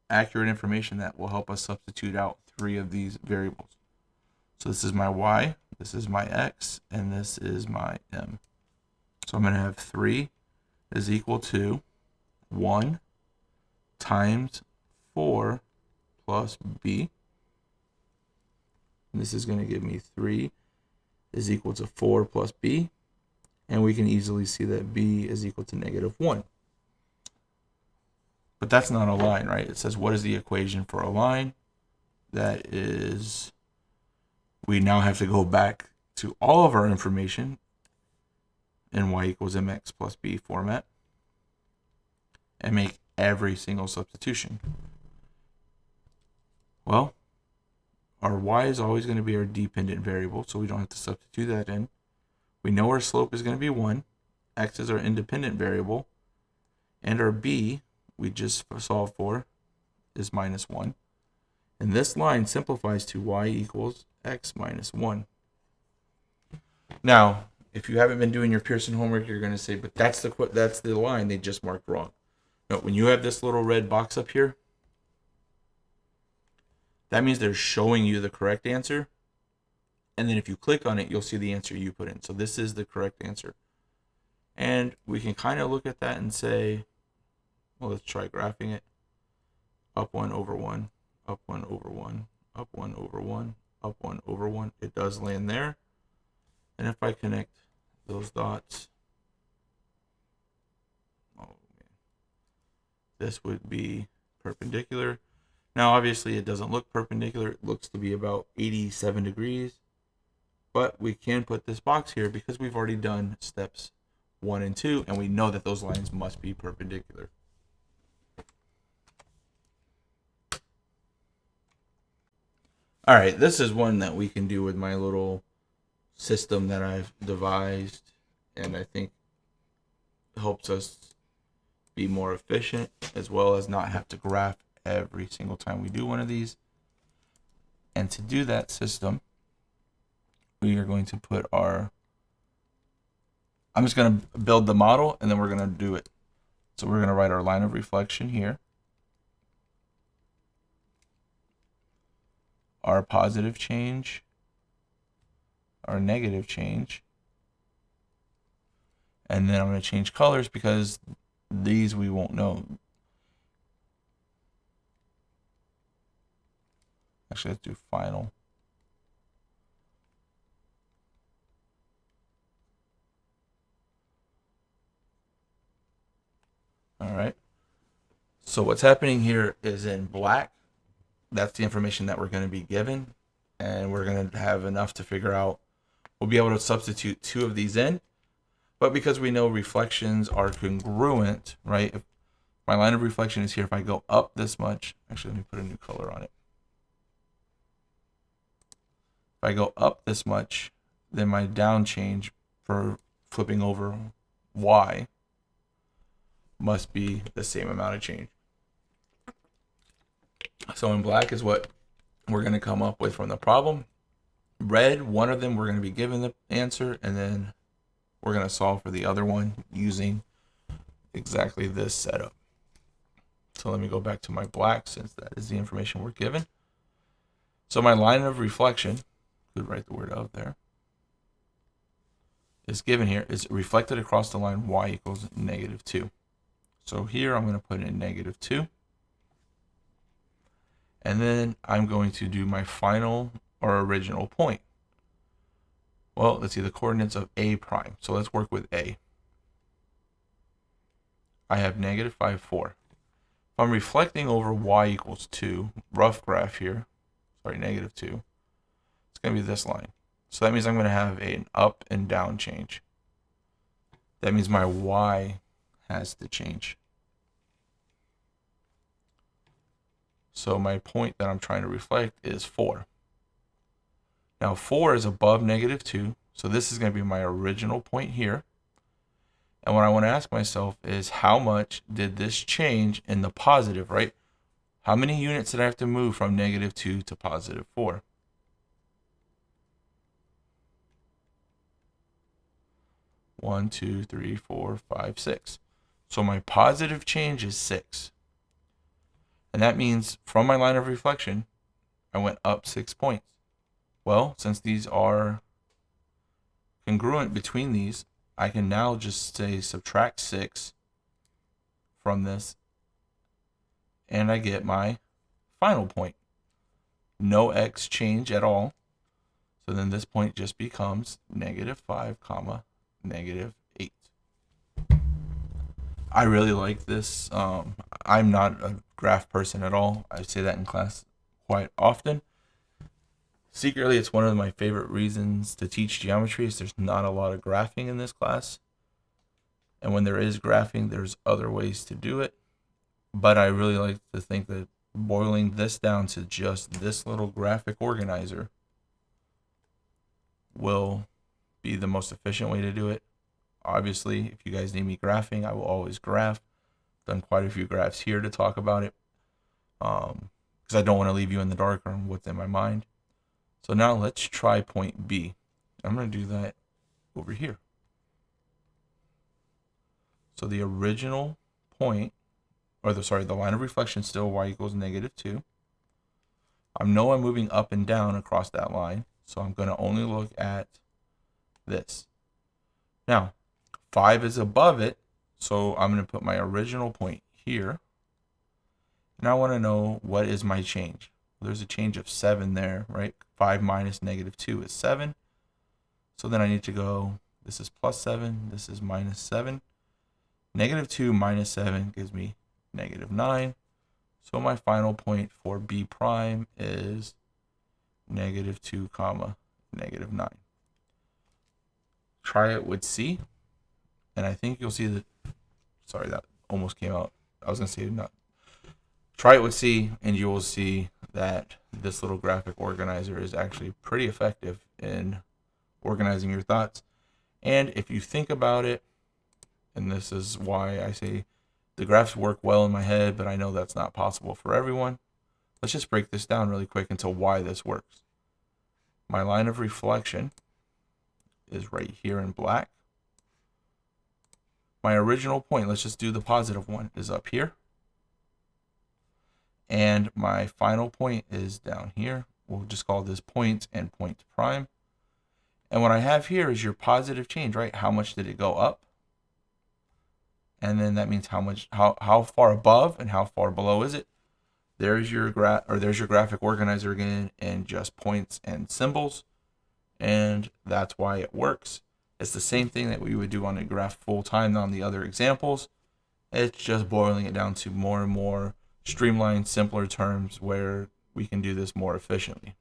accurate information that will help us substitute out 3 of these variables. So this is my y, this is my x, and this is my m. So I'm going to have 3 is equal to 1 times 4 plus b. And this is going to give me 3 is equal to 4 plus b. And we can easily see that b is equal to negative 1. But that's not a line, right? It says, what is the equation for a line? That is, we now have to go back to all of our information in y equals mx plus b format and make every single substitution. Well, our y is always going to be our dependent variable, so we don't have to substitute that in. We know our slope is going to be 1. X is our independent variable. And our b, we just solved for, is minus 1. And this line simplifies to y equals x minus 1. Now, if you haven't been doing your Pearson homework, you're going to say, but that's the line they just marked wrong. No, when you have this little red box up here, that means they're showing you the correct answer. And then if you click on it, you'll see the answer you put in. So this is the correct answer. And we can kind of look at that and say, well, let's try graphing it. Up 1 over 1, up 1 over 1, up 1 over 1, up 1 over 1. It does land there. And if I connect those dots, oh man, this would be perpendicular. Now, obviously, it doesn't look perpendicular. It looks to be about 87 degrees. But we can put this box here because we've already done steps 1 and 2, and we know that those lines must be perpendicular. All right, this is one that we can do with my little system that I've devised, and I think helps us be more efficient as well as not have to graph every single time we do one of these. And to do that system, we are going to put I'm just going to build the model and then we're going to do it. So we're going to write our line of reflection here, our positive change, our negative change, and then I'm going to change colors because these we won't know. Actually, let's do final. All right. So what's happening here is in black, that's the information that we're going to be given, and we're going to have enough to figure out. We'll be able to substitute 2 of these in, but because we know reflections are congruent, right? If my line of reflection is here, if I go up this much, actually let me put a new color on it. If I go up this much, then my down change for flipping over y must be the same amount of change. So in black is what we're going to come up with from the problem. Red, one of them we're going to be given the answer, and then we're going to solve for the other one using exactly this setup. So let me go back to my black since that is the information we're given. So my line of reflection, could write the word of there, is given here, is reflected across the line y equals negative 2. So here I'm going to put in negative 2. And then I'm going to do my final or original point. Well, let's see the coordinates of A prime. So let's work with A. I have negative 5, 4. If I'm reflecting over y equals 2, rough graph here, sorry, negative 2, it's going to be this line. So that means I'm going to have an up and down change. That means my y has to change. So my point that I'm trying to reflect is 4. Now 4 is above negative 2, so this is going to be my original point here. And what I want to ask myself is, how much did this change in the positive, right? How many units did I have to move from negative 2 to positive 4? One, two, three, four, five, 6. So my positive change is 6. And that means from my line of reflection, I went up 6 points. Well, since these are congruent between these, I can now just say subtract 6 from this, and I get my final point. No x change at all. So then this point just becomes negative 5, comma, negative 8. I really like this. I'm not a graph person at all. I say that in class quite often. Secretly, it's one of my favorite reasons to teach geometry is there's not a lot of graphing in this class. And when there is graphing, there's other ways to do it. But I really like to think that boiling this down to just this little graphic organizer will be the most efficient way to do it. Obviously, if you guys need me graphing, I will always graph. Done quite a few graphs here to talk about it, because I don't want to leave you in the dark on what's in my mind. So now let's try point B. I'm going to do that over here. So the original point, or the line of reflection is still y equals negative 2. I know I'm moving up and down across that line, so I'm going to only look at this. Now, 5 is above it, so I'm going to put my original point here. And I want to know, what is my change? Well, there's a change of 7 there, right? 5 minus negative 2 is 7. So then I need to go, this is plus 7, this is minus 7. Negative 2 minus 7 gives me negative 9. So my final point for B prime is negative 2, comma, negative 9. Try it with C, and I think you'll see that, sorry, that almost came out. I was going to say not. Try it with C, and you will see that this little graphic organizer is actually pretty effective in organizing your thoughts. And if you think about it, and this is why I say the graphs work well in my head, but I know that's not possible for everyone. Let's just break this down really quick into why this works. My line of reflection is right here in black. My original point, let's just do the positive one, is up here. And my final point is down here. We'll just call this point and point prime. And what I have here is your positive change, right? How much did it go up? And then that means how far above and how far below is it? There's your graphic organizer again, and just points and symbols. And that's why it works. It's the same thing that we would do on a graph full time on the other examples. It's just boiling it down to more and more streamlined, simpler terms where we can do this more efficiently.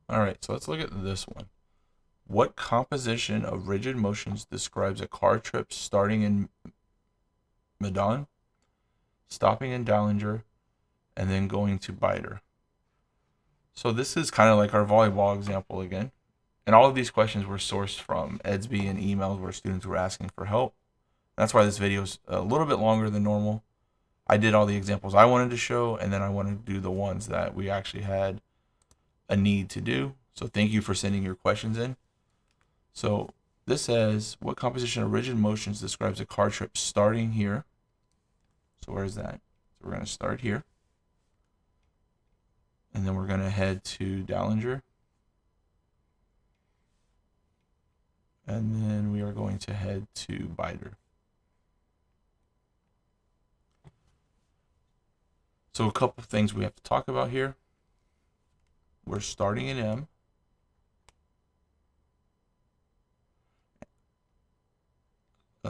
All right, so let's look at this one. What composition of rigid motions describes a car trip starting in Medan, stopping in Dallinger, and then going to Biter? So this is kind of like our volleyball example again. And all of these questions were sourced from EDSB and emails where students were asking for help. That's why this video is a little bit longer than normal. I did all the examples I wanted to show, and then I wanted to do the ones that we actually had a need to do. So thank you for sending your questions in. So this says, what composition of rigid motions describes a car trip starting here? So where is that? So we're going to start here. And then we're going to head to Dallinger. And then we are going to head to Biter. So a couple of things we have to talk about here. We're starting in M.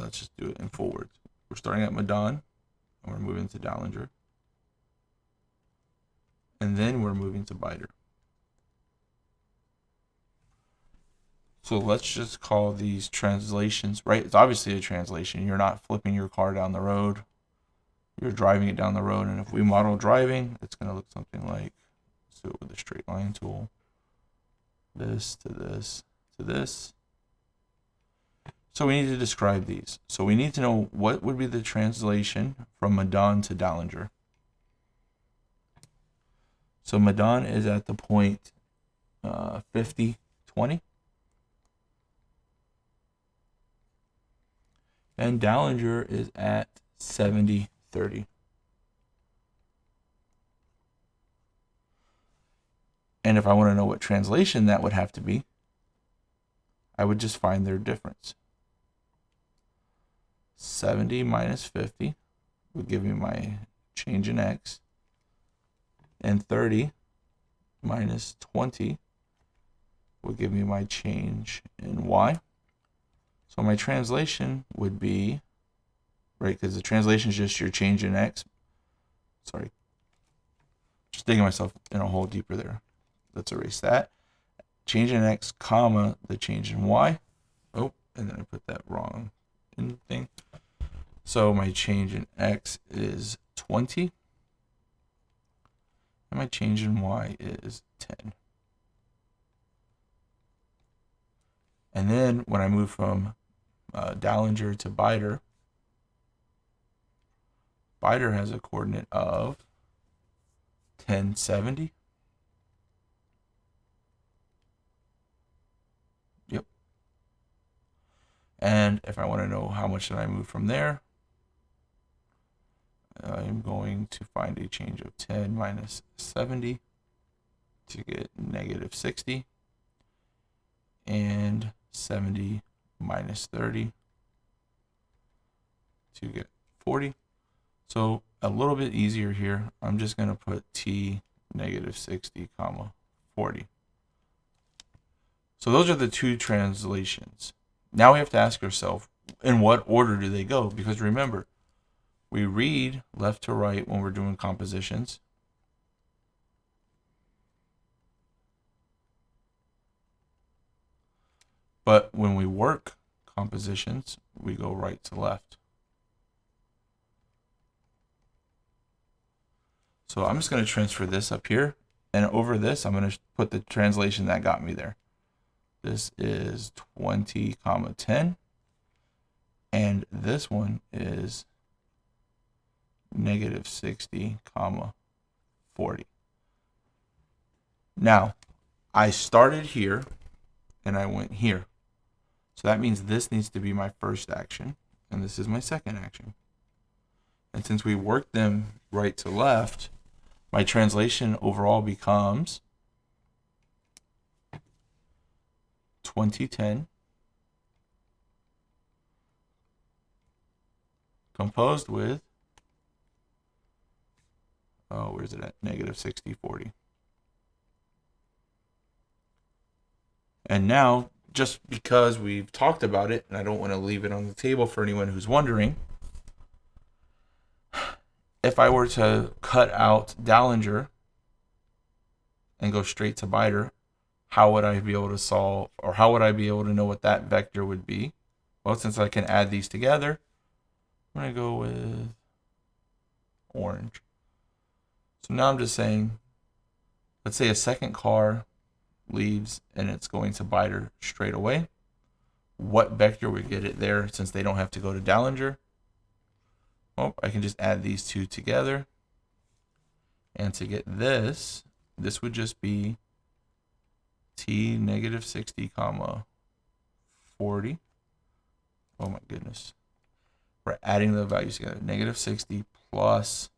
let's just do it in full words. We're starting at Medan, and we're moving to Dallinger. And then we're moving to Biter. So let's just call these translations, right? It's obviously a translation. You're not flipping your car down the road. You're driving it down the road. And if we model driving, it's going to look something like, let's do it with a straight line tool. This to this to this. So we need to describe these. So we need to know what would be the translation from Medan to Dallinger. So Medan is at the point 50, 20. And Dallinger is at 70, 30. And if I want to know what translation that would have to be, I would just find their difference. 70 minus 50 would give me my change in X. And 30 minus 20 would give me my change in Y. So my translation would be, right, because the translation is just your change in X. Sorry. Just digging myself in a hole deeper there. Let's erase that. Change in X, comma, the change in Y. Oh, and then I put that wrong in thing. So my change in X is 20. And my change in Y is 10. And then when I move from Dallinger to Biter, Biter has a coordinate of 1070. Yep. And if I want to know how much did I move from there, I'm going to find a change of 10 minus 70 to get negative 60. And 70 minus 30 to get 40. So a little bit easier here. I'm just going to put t negative 60 comma 40. So those are the two translations. Now we have to ask ourselves, in what order do they go? Because remember, we read left to right when we're doing compositions. But when we work compositions, we go right to left. So I'm just going to transfer this up here. And over this, I'm going to put the translation that got me there. This is 20, comma 10. And this one is negative 60, comma 40. Now, I started here and I went here. So that means this needs to be my first action, and this is my second action. And since we worked them right to left, my translation overall becomes 2010 composed with, where's it at? Negative 60, 40. And now, just because we've talked about it, and I don't want to leave it on the table for anyone who's wondering, if I were to cut out Dallinger and go straight to Biter, how would I be able to solve, or how would I be able to know what that vector would be? Well, since I can add these together, I'm going to go with orange. So now I'm just saying, let's say a second car leaves and it's going to Biter straight away. What vector would get it there since they don't have to go to Dallinger? Well, I can just add these two together. And to get this, this would just be t negative 60, comma 40. Oh my goodness. We're adding the values together. Negative 60 plus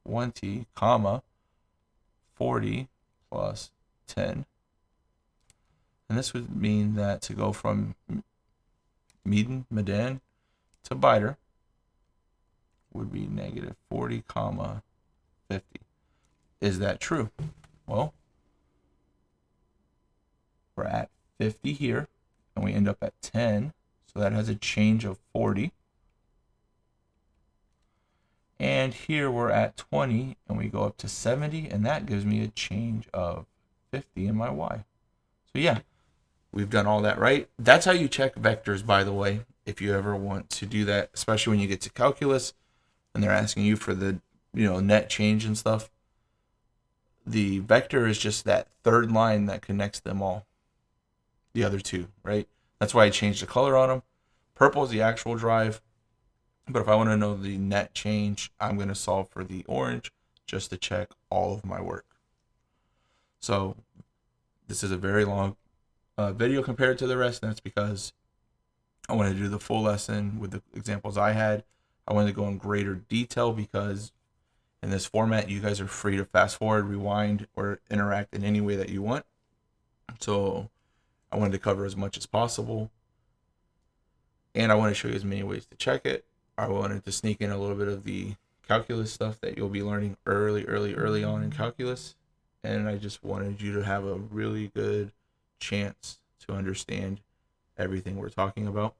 20, comma 40 plus 10. And this would mean that to go from Medan to Biter would be negative 40, comma 50. Is that true? Well, we're at 50 here, and we end up at 10. So that has a change of 40. And here we're at 20, and we go up to 70, and that gives me a change of 50 in my y. So yeah, we've done all that right. That's how you check vectors, by the way, if you ever want to do that, especially when you get to calculus and they're asking you for the net change and stuff. The vector is just that third line that connects them all, the other two, right? That's why I changed the color on them. Purple is the actual drive, but if I want to know the net change, I'm going to solve for the orange just to check all of my work. So this is a very long video compared to the rest, and that's because I wanted to do the full lesson with the examples I had. I wanted to go in greater detail because in this format, you guys are free to fast forward, rewind, or interact in any way that you want. So I wanted to cover as much as possible. And I want to show you as many ways to check it. I wanted to sneak in a little bit of the calculus stuff that you'll be learning early on in calculus. And I just wanted you to have a really good chance to understand everything we're talking about.